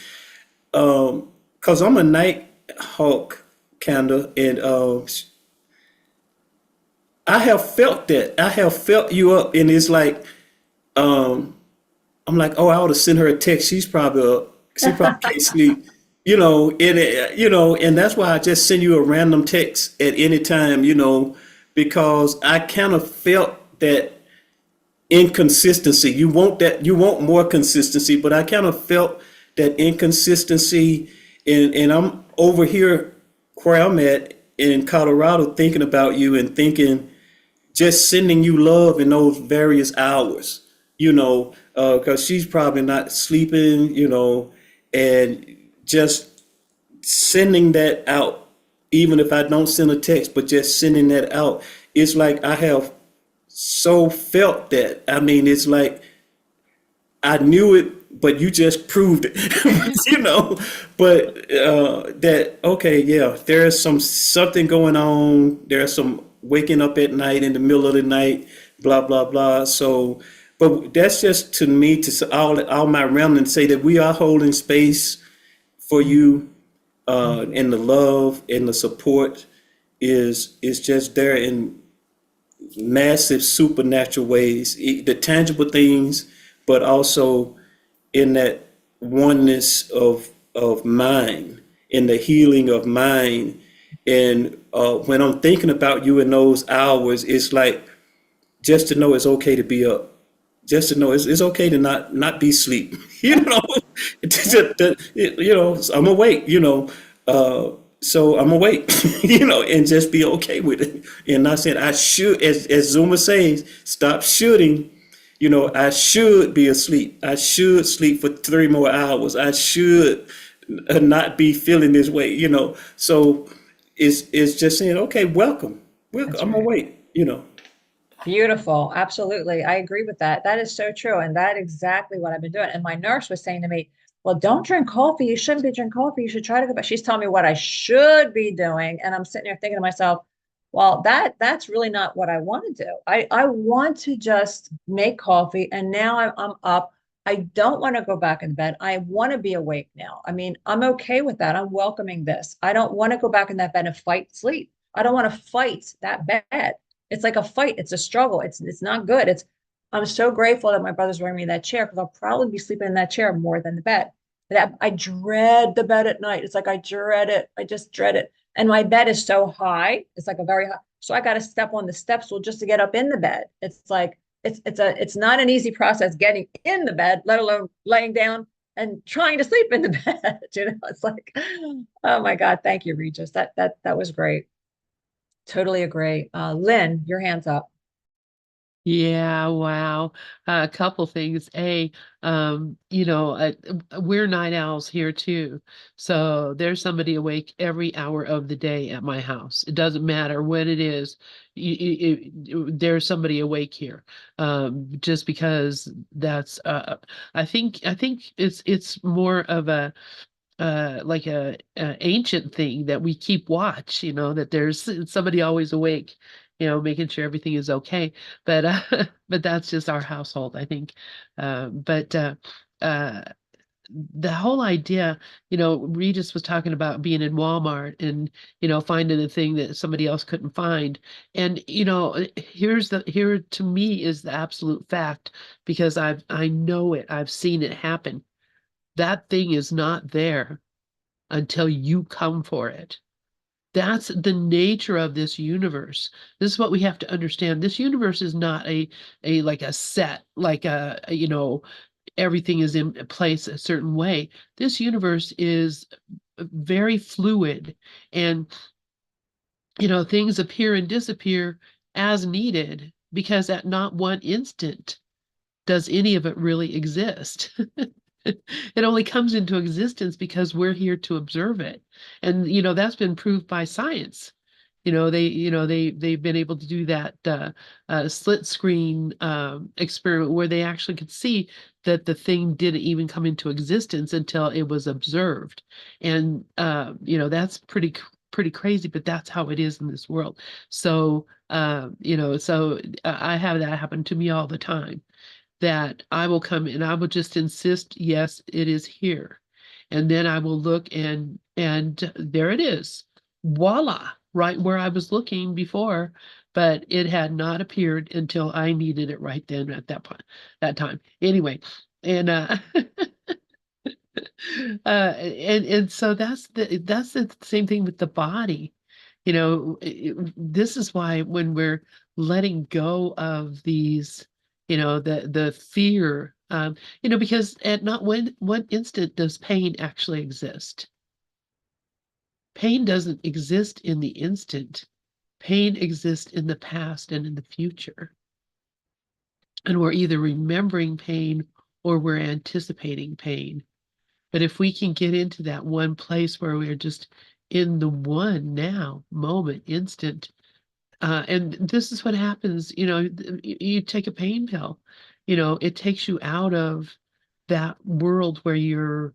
Speaker 3: because I'm a night hawk kind of, and I have felt that. I have felt you up, and it's like, I'm like, oh, I ought to send her a text. She probably can't sleep, and that's why I just send you a random text at any time, because I kind of felt that inconsistency. You want more consistency, but I kind of felt that inconsistency, and I'm over here where I'm at in Colorado thinking about you and thinking, just sending you love in those various hours, because she's probably not sleeping, and just sending that out, even if I don't send a text, but just sending that out. It's like I have so felt that. I mean, it's like I knew it, but you just proved it, But that, okay, yeah, there's something going on. There's some waking up at night in the middle of the night, blah blah blah. So, but that's just to me, to all my remnants, say that we are holding space for you, and the love and the support is just there in massive supernatural ways, the tangible things, but also in that oneness of mind, in the healing of mind. And when I'm thinking about you in those hours, it's like, just to know it's okay to be up, just to know it's okay to not be asleep, I'm awake, so I'm awake, and just be okay with it, and not saying I should, as Zuma says, stop shooting. I should be asleep. I should sleep for 3 more hours. I should not be feeling this way. So it's just saying, okay, welcome, welcome.
Speaker 2: That's
Speaker 3: I'm
Speaker 2: right.
Speaker 3: awake.
Speaker 2: Beautiful. Absolutely. I agree with that. That is so true. And that's exactly what I've been doing. And my nurse was saying to me, well, don't drink coffee. You shouldn't be drinking coffee. You should try to go back. She's telling me what I should be doing. And I'm sitting there thinking to myself, well, that's really not what I want to do. I want to just make coffee. And now I'm up. I don't want to go back in bed. I want to be awake now. I mean, I'm okay with that. I'm welcoming this. I don't want to go back in that bed and fight sleep. I don't want to fight that bed. It's like a fight. It's a struggle. It's not good. I'm so grateful that my brother's wearing me that chair, because I'll probably be sleeping in that chair more than the bed. That I dread the bed at night. It's like I dread it. I just dread it. And my bed is so high. It's like a very high. So I got to step on the step stool just to get up in the bed. It's like it's not an easy process getting in the bed, let alone laying down and trying to sleep in the bed. It's like, oh my God, thank you, Regis. That was great. Totally agree. Lynn, your hand's up.
Speaker 1: Yeah, wow. A couple things. We're night owls here too. So there's somebody awake every hour of the day at my house. It doesn't matter when it is. There's somebody awake here. Just because I think it's more of a like a ancient thing that we keep watch, that there's somebody always awake, making sure everything is okay. But but that's just our household, I think. But uh the whole idea, Regis was talking about being in Walmart and, finding a thing that somebody else couldn't find. And, here to me is the absolute fact, because I know it. I've seen it happen. That thing is not there until you come for it. That's the nature of this universe. This is what we have to understand. This universe is not a like a set, like everything is in place a certain way. This universe is very fluid, and things appear and disappear as needed, because at not one instant does any of it really exist. It only comes into existence because we're here to observe it. And that's been proved by science. They've been able to do that slit screen experiment where they actually could see that the thing didn't even come into existence until it was observed. And that's pretty crazy, but that's how it is in this world. So I have that happen to me all the time, that I will come and I will just insist, yes, it is here. And then I will look, and there it is. Voila, right where I was looking before, but it had not appeared until I needed it right then at that point, that time. Anyway, and and so that's the same thing with the body. This is why when we're letting go of these, the fear, because at not one instant does pain actually exist. Pain doesn't exist in the instant. Pain exists in the past and in the future. And we're either remembering pain or we're anticipating pain. But if we can get into that one place where we're just in the one now moment, instant, and this is what happens, you take a pain pill, it takes you out of that world where you're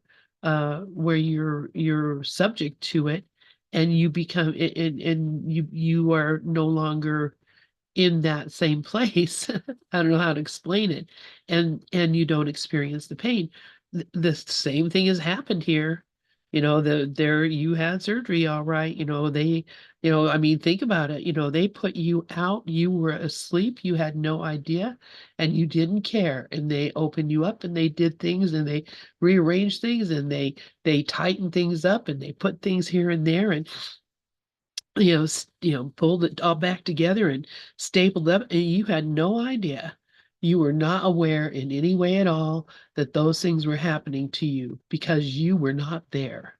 Speaker 1: subject to it, and you become, and you are no longer in that same place. I don't know how to explain it. And you don't experience the pain. The same thing has happened here. There you had surgery, all right. I mean, think about it. They put you out, you were asleep, you had no idea, and you didn't care. And they opened you up and they did things and they rearranged things and they tightened things up and they put things here and there, and pulled it all back together and stapled up, and you had no idea. You were not aware in any way at all that those things were happening to you because you were not there.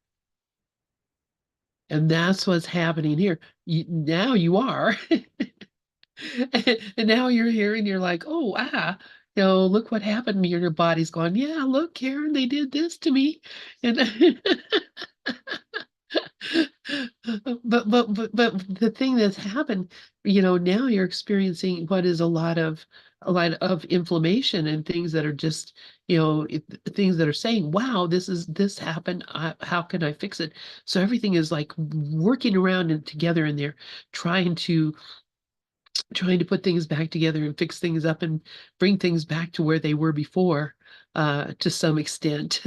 Speaker 1: And that's what's happening here. Now you are. And now you're here and you're like, oh, look what happened to me. And your body's going, yeah, look, Karen, they did this to me. And but the thing that's happened, now you're experiencing what is a lot of inflammation and things that are just, things that are saying, wow, this happened. How can I fix it? So everything is like working around and together in there, trying to put things back together and fix things up and bring things back to where they were before, to some extent,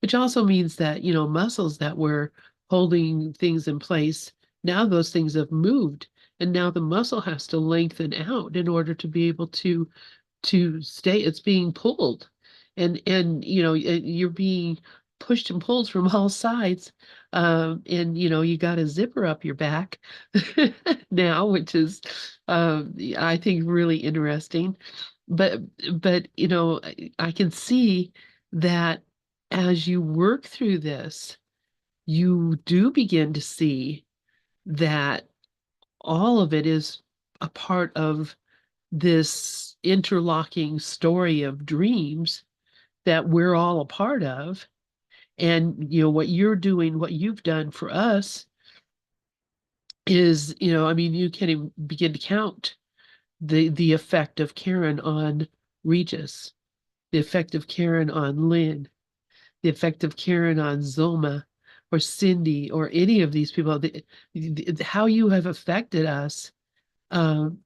Speaker 1: which also means that, muscles that were holding things in place, now those things have moved, and now the muscle has to lengthen out in order to be able to stay. It's being pulled, and you're being pushed and pulled from all sides, and you got a zipper up your back now, which is, I think, really interesting. But I can see that as you work through this, you do begin to see that all of it is a part of this interlocking story of dreams that we're all a part of. And what you're doing, what you've done for us is, I mean, you can't even begin to count the effect of Karen on Regis, the effect of Karen on Lynn, the effect of Karen on Zoma or Cindy or any of these people, how you have affected us, um,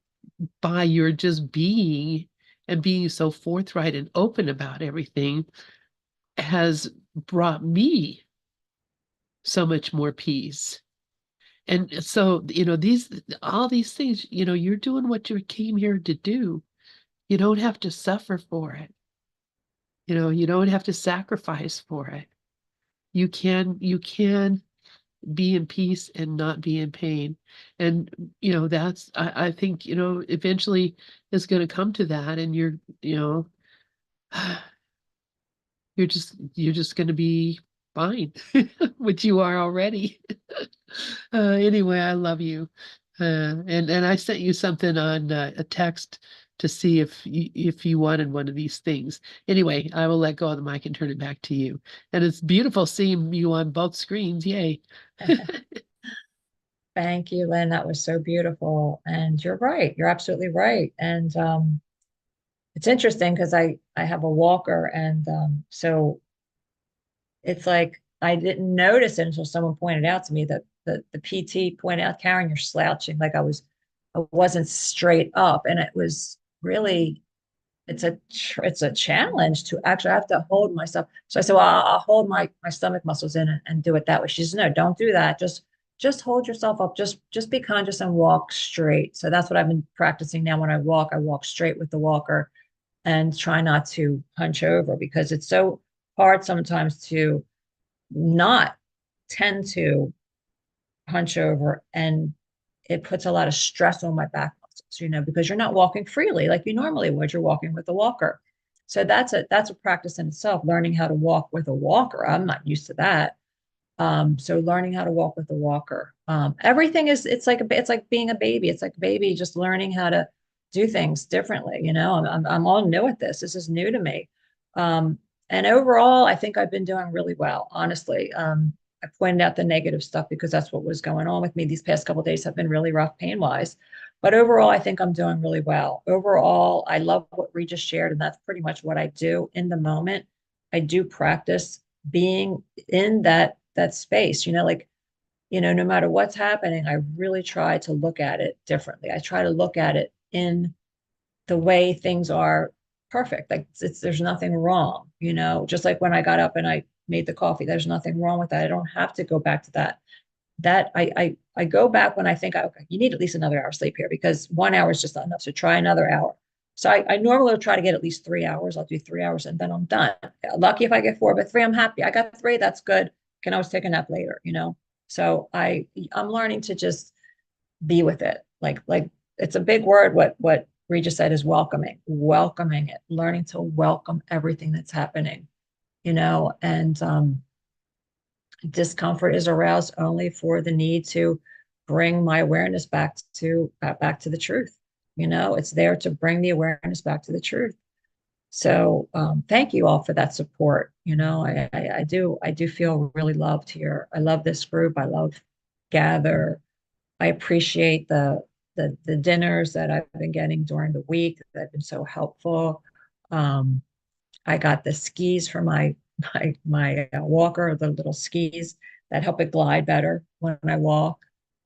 Speaker 1: by your just being and being so forthright and open about everything, has brought me so much more peace. And so, all these things, you're doing what you came here to do. You don't have to suffer for it. You don't have to sacrifice for it. You can be in peace and not be in pain. And that's, I think, eventually it's going to come to that, and you're just going to be fine, which you are already. Anyway, I love you. And I sent you something on a text to see if you wanted one of these things. Anyway, I will let go of the mic and turn it back to you. And it's beautiful seeing you on both screens. Yay.
Speaker 2: Thank you, Lynn. That was so beautiful. And you're right. You're absolutely right. And it's interesting because I have a walker, and so it's like I didn't notice it until someone pointed out to me that the PT pointed out, Karen, you're slouching, like I wasn't straight up, and it was really it's a challenge to actually have to hold myself. So I said, well, I'll hold my stomach muscles in and do it that way. She says, no, don't do that. Just hold yourself up. Just be conscious and walk straight. So that's what I've been practicing now. When I walk straight with the walker and try not to hunch over, because it's so hard sometimes to not tend to hunch over, and it puts a lot of stress on my back muscles, because you're not walking freely like you normally would. You're walking with a walker. So that's a practice in itself, learning how to walk with a walker. I'm not used to that. So learning how to walk with a walker. Everything it's like being a baby. It's like a baby just learning how to do things differently. I'm all new at this. This is new to me. And overall, I think I've been doing really well, honestly. I pointed out the negative stuff because that's what was going on with me. These past couple of days have been really rough pain wise, but overall, I think I'm doing really well. Overall, I love what Regis shared, and that's pretty much what I do in the moment. I do practice being in that space, no matter what's happening, I really try to look at it differently. I try to look at it in the way things are perfect. Like there's nothing wrong, just like when I got up and I made the coffee, there's nothing wrong with that. I don't have to go back to that. I go back when I think, okay, you need at least another hour sleep here, because 1 hour is just not enough. So try another hour. So I normally try to get at least 3 hours. I'll do 3 hours and then I'm done. Lucky if I get 4, but 3, I'm happy. I got 3, that's good. Can always take a nap later, So I'm learning to just be with it. Like it's a big word. What Regis said is welcoming it, learning to welcome everything that's happening, and discomfort is aroused only for the need to bring my awareness back to the truth. It's there to bring the awareness back to the truth. So thank you all for that support. I do feel really loved here. I love this group. I love Gather. I appreciate the dinners that I've been getting during the week that have been so helpful. I got the skis for my walker, the little skis that help it glide better when I walk.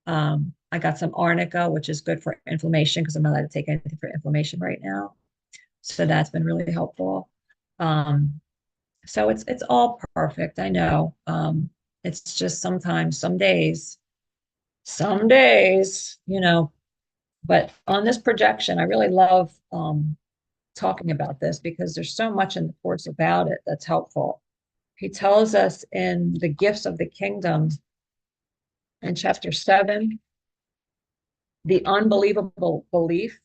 Speaker 2: I got some arnica, which is good for inflammation because I'm not allowed to take anything for inflammation right now. So that's been really helpful. So it's all perfect. I know. It's just sometimes, some days, but on this projection, I really love talking about this because there's so much in the course about it that's helpful. He tells us in the gifts of the kingdom in chapter 7, the unbelievable belief,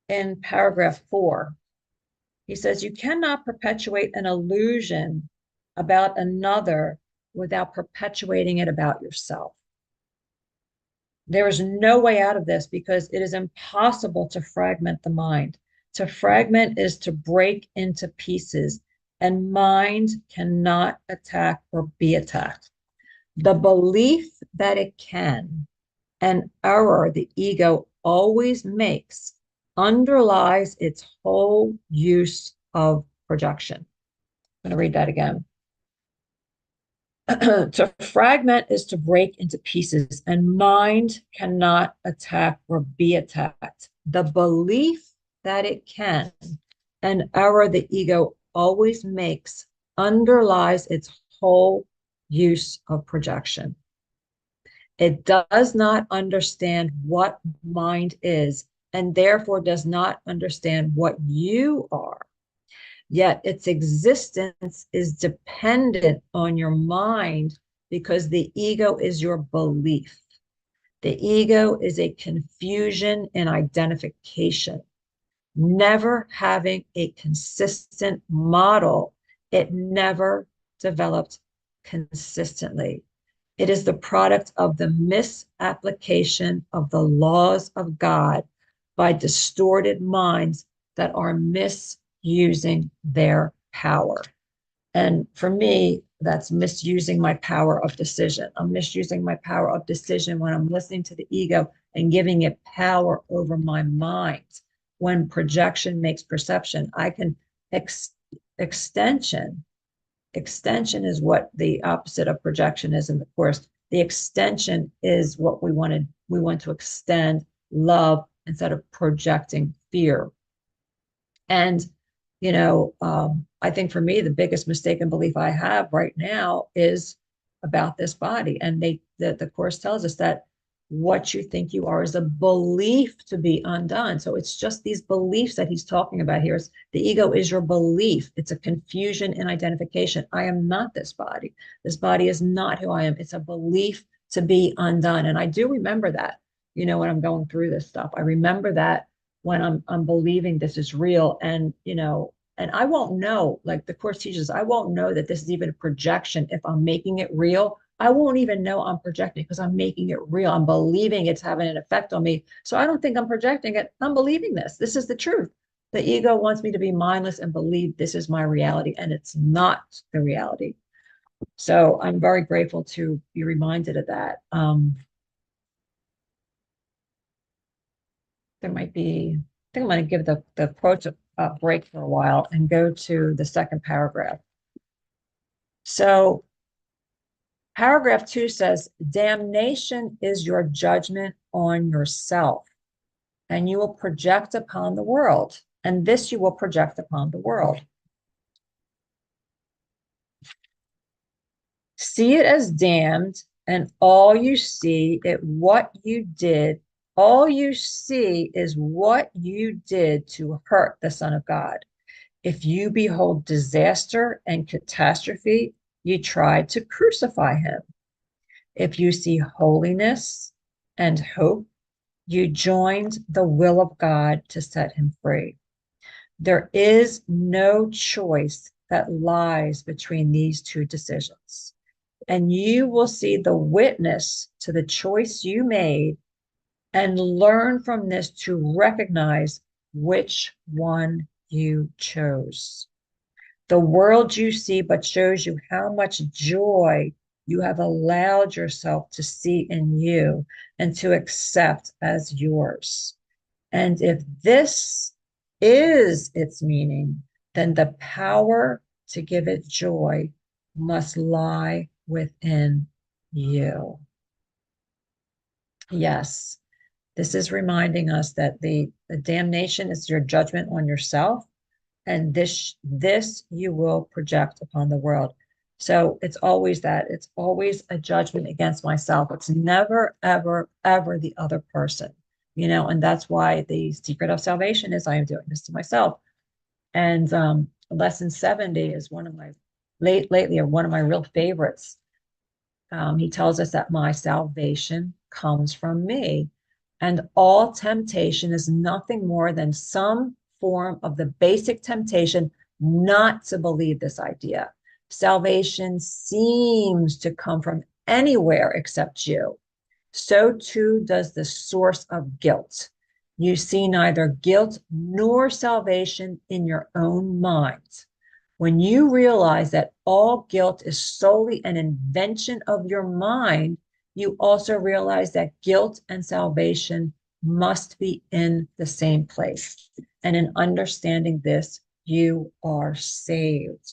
Speaker 2: in paragraph 4. He says, you cannot perpetuate an illusion about another without perpetuating it about yourself. There is no way out of this because it is impossible to fragment the mind. To fragment is to break into pieces, and mind cannot attack or be attacked. The belief that it can, an error the ego always makes, underlies its whole use of projection. I'm going to read that again. To fragment is to break into pieces, and mind cannot attack or be attacked. The belief that it can, an error the ego always makes, underlies its whole use of projection. It does not understand what mind is, and therefore does not understand what you are. Yet its existence is dependent on your mind because the ego is your belief. The ego is a confusion in identification. Never having a consistent model, it never developed consistently. It is the product of the misapplication of the laws of God by distorted minds that are misusing their power. And for me, that's misusing my power of decision. I'm misusing my power of decision when I'm listening to the ego and giving it power over my mind. When projection makes perception, I can extension. Extension is what the opposite of projection is in the Course. The extension is what we wanted. We want to extend love instead of projecting fear. And, I think for me, the biggest mistaken belief I have right now is about this body. And the Course tells us that what you think you are is a belief to be undone. So it's just these beliefs that he's talking about here. The ego is your belief. It's a confusion in identification. I am not this body. This body is not who I am. It's a belief to be undone. And I do remember that, when I'm going through this stuff. I remember that when I'm believing this is real. And, and I won't know, like the Course teaches, I won't know that this is even a projection if I'm making it real. I won't even know I'm projecting because I'm making it real. I'm believing it's having an effect on me. So I don't think I'm projecting it. I'm believing this. This is the truth. The ego wants me to be mindless and believe this is my reality, and it's not the reality. So I'm very grateful to be reminded of that. There might be, I think I'm going to give the quotes a break for a while and go to the second paragraph. So paragraph 2 says, damnation is your judgment on yourself, and you will project upon the world. And this you will project upon the world. See it as damned, and all you see is what you did to hurt the Son of God. If you behold disaster and catastrophe, you tried to crucify him. If you see holiness and hope, you joined the will of God to set him free. There is no choice that lies between these two decisions. And you will see the witness to the choice you made and learn from this to recognize which one you chose. The world you see but shows you how much joy you have allowed yourself to see in you and to accept as yours. And if this is its meaning, then the power to give it joy must lie within you. Yes, this is reminding us that the damnation is your judgment on yourself, and this you will project upon the world. So it's always that. It's always a judgment against myself. It's never, ever, ever the other person, and that's why the secret of salvation is I am doing this to myself. And lesson 70 is one of my one of my real favorites. He tells us that my salvation comes from me, and all temptation is nothing more than some form of the basic temptation not to believe this idea. Salvation seems to come from anywhere except you. So too does the source of guilt. You see neither guilt nor salvation in your own mind. When you realize that all guilt is solely an invention of your mind, you also realize that guilt and salvation must be in the same place. And in understanding this, you are saved.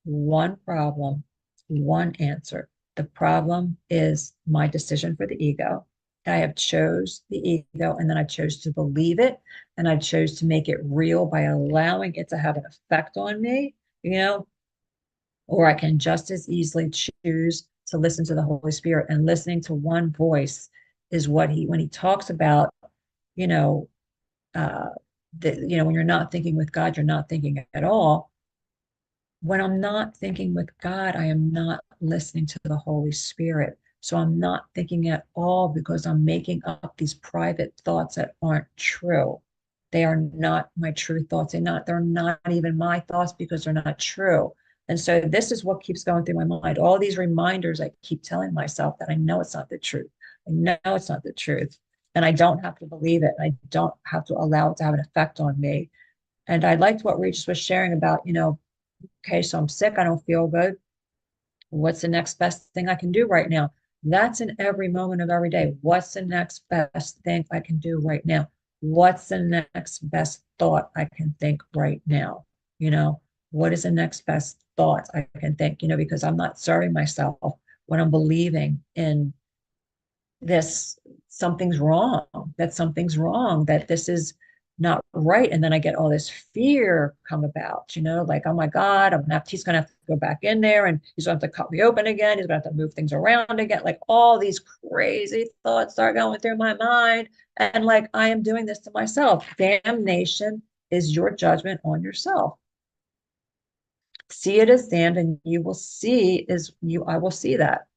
Speaker 2: One problem, one answer. The problem is my decision for the ego. I have chose the ego, and then I chose to believe it, and I chose to make it real by allowing it to have an effect on me. Or I can just as easily choose to listen to the Holy Spirit, and listening to one voice is what when he talks about, when you're not thinking with God, you're not thinking at all. When I'm not thinking with God, I am not listening to the Holy Spirit. So I'm not thinking at all because I'm making up these private thoughts that aren't true. They are not my true thoughts. They're not even my thoughts because they're not true. And so this is what keeps going through my mind. All these reminders I keep telling myself that I know it's not the truth. I know it's not the truth. And I don't have to believe it. I don't have to allow it to have an effect on me. And I liked what Regis was sharing about, okay, so I'm sick. I don't feel good. What's the next best thing I can do right now? That's in every moment of every day. What's the next best thing I can do right now? What's the next best thought I can think right now? What is the next best thought I can think? Because I'm not serving myself when I'm believing in this, something's wrong, that this is not right. And then I get all this fear come about, like, oh my God, he's gonna have to go back in there and he's gonna have to cut me open again. He's gonna have to move things around again. Like all these crazy thoughts start going through my mind. And like, I am doing this to myself. Damnation is your judgment on yourself. See it as damned, and I will see that.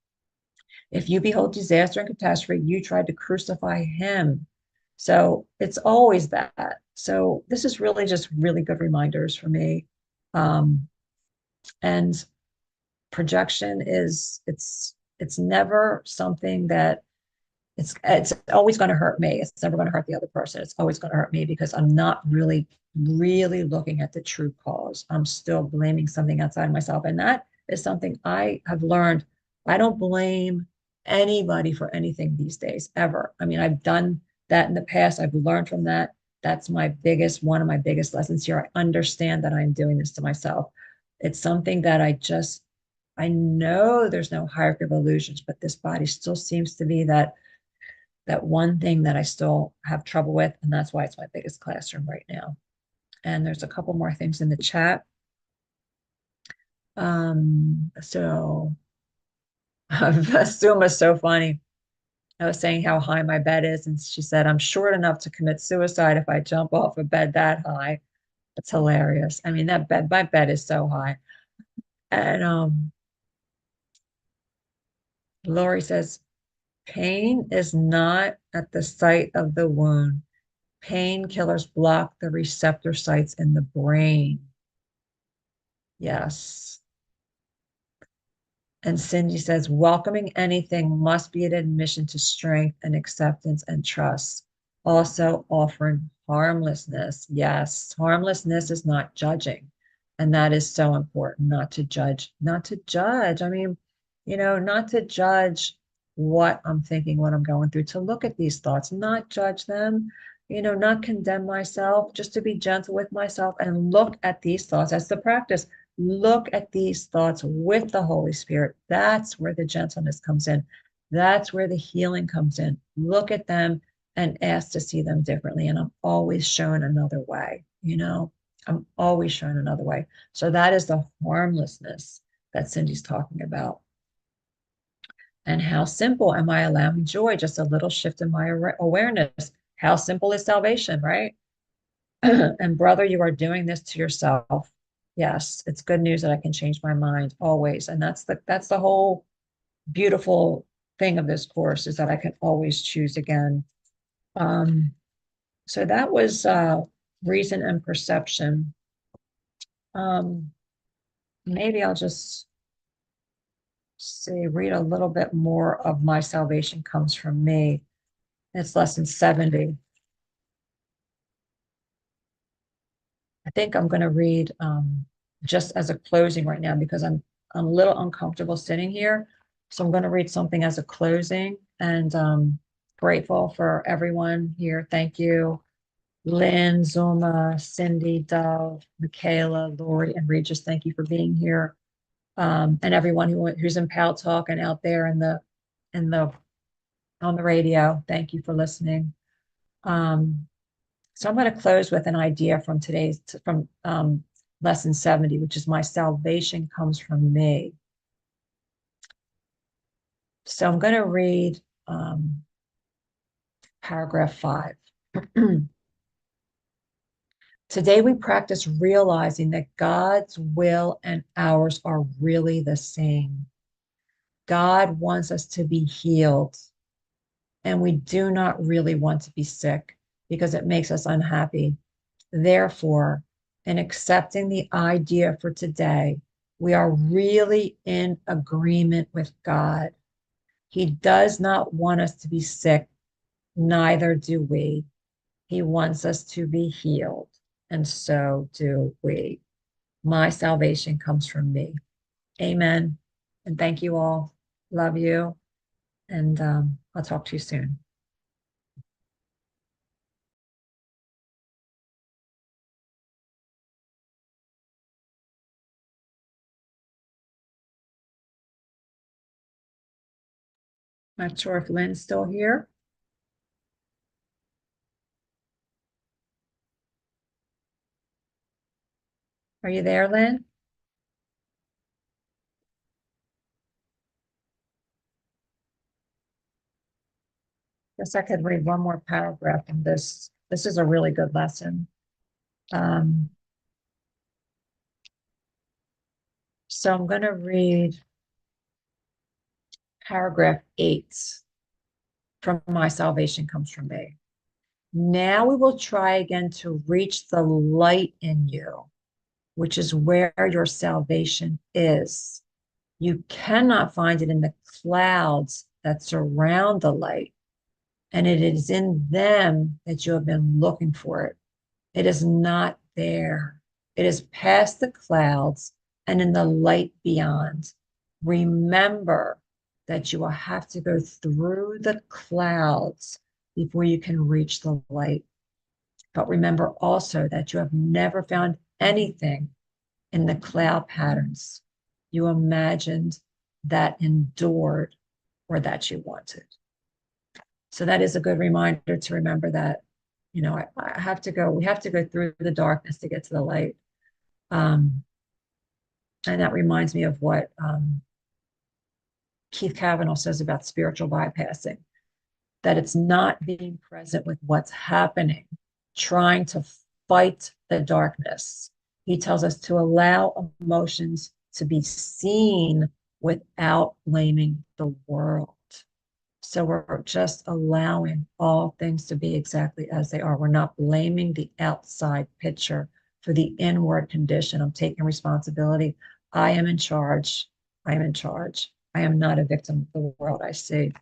Speaker 2: If you behold disaster and catastrophe, you tried to crucify him. So it's always that. So this is really just really good reminders for me. And projection it's never something that it's always going to hurt me. It's never going to hurt the other person. It's always going to hurt me because I'm not really looking at the true cause. I'm still blaming something outside myself. And that is something I have learned. I don't blame anybody for anything these days, ever. I mean, I've done that in the past. I've learned from that. That's one of my biggest lessons here. I understand that I'm doing this to myself. It's something that I know there's no hierarchy of illusions, but this body still seems to be that one thing that I still have trouble with. And that's why it's my biggest classroom right now. And there's a couple more things in the chat. So Suma's so funny. I was saying how high my bed is, and she said, I'm short enough to commit suicide if I jump off a bed that high. It's hilarious. I mean, my bed is so high. And Lori says, pain is not at the site of the wound. Painkillers block the receptor sites in the brain. Yes. And Cindy says, welcoming anything must be an admission to strength and acceptance and trust. Also offering harmlessness. Yes, harmlessness is not judging. And that is so important, not to judge. Not to judge. I mean, not to judge what I'm thinking, what I'm going through, to look at these thoughts, not judge them, not condemn myself, just to be gentle with myself and look at these thoughts. That's the practice. Look at these thoughts with the Holy Spirit. That's where the gentleness comes in. That's where the healing comes in. Look at them and ask to see them differently. And I'm always shown another way, I'm always shown another way. So that is the harmlessness that Cindy's talking about. And how simple am I allowing joy? Just a little shift in my awareness. How simple is salvation, right? And brother, you are doing this to yourself. Yes, it's good news that I can change my mind always. And that's the whole beautiful thing of this course, is that I can always choose again. So that was reason and perception. Maybe I'll just read a little bit more of My Salvation Comes From Me. It's lesson 70. I think I'm going to read just as a closing right now, because I'm a little uncomfortable sitting here. So I'm going to read something as a closing, and grateful for everyone here. Thank you, Lynn, Zuma, Cindy, Dove, Michaela, Lori, and Regis. Thank you for being here. And everyone who's in Pal Talk and out there on the radio. Thank you for listening. So I'm going to close with an idea from lesson 70, which is my salvation comes from me. So I'm going to read paragraph 5. Today we practice realizing that God's will and ours are really the same. God wants us to be healed, and we do not really want to be sick because it makes us unhappy. Therefore, in accepting the idea for today we are really in agreement with God. He does not want us to be sick, neither do we. He wants us to be healed, and so do we. My salvation comes from me. Amen. And thank you all. Love you. And I'll talk to you soon. Not sure if Lynn's still here. Are you there, Lynn? Guess I could read one more paragraph in this. This is a really good lesson. So I'm going to read paragraph 8 from My Salvation Comes From Me. Now we will try again to reach the light in you, which is where your salvation is. You cannot find it in the clouds that surround the light, and it is in them that you have been looking for it. It is not there. It is past the clouds and in the light beyond. Remember that you will have to go through the clouds before you can reach the light. But remember also that you have never found anything in the cloud patterns you imagined that endured or that you wanted. So that is a good reminder to remember that, you know, I have to go, we have to go through the darkness to get to the light. And that reminds me of what Keith Kavanaugh says about spiritual bypassing, that it's not being present with what's happening, trying to fight the darkness. He tells us to allow emotions to be seen without blaming the world. So we're just allowing all things to be exactly as they are. We're not blaming the outside picture for the inward condition. I'm taking responsibility. I am in charge. I am in charge. I am not a victim of the world I see.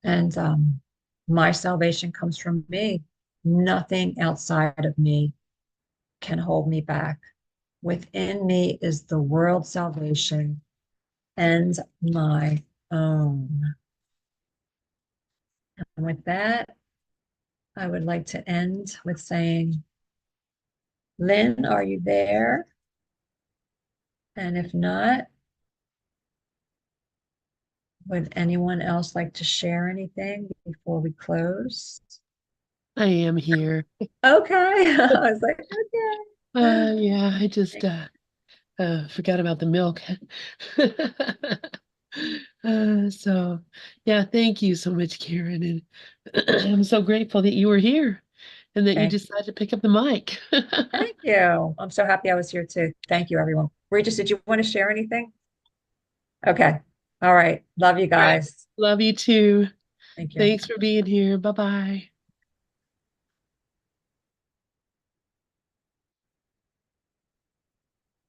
Speaker 2: And my salvation comes from me. Nothing outside of me can hold me back. Within me is the world's salvation and my own. And with that, I would like to end with saying, Lynn, are you there? And if not, would anyone else like to share anything before we close?
Speaker 1: I am here.
Speaker 2: Okay. I was like, okay.
Speaker 1: Yeah, I just forgot about the milk. So yeah, thank you so much, Karen. And I'm so grateful that you were here and that you
Speaker 2: Thank
Speaker 1: decided to pick up the mic.
Speaker 2: Thank you. I'm so happy I was here too. Thank you, everyone. Regis, did you want to share anything? Okay. All right. Love you
Speaker 1: All right.
Speaker 2: guys.
Speaker 1: Love you too.
Speaker 2: Thank you.
Speaker 1: Thanks for being here. Bye-bye.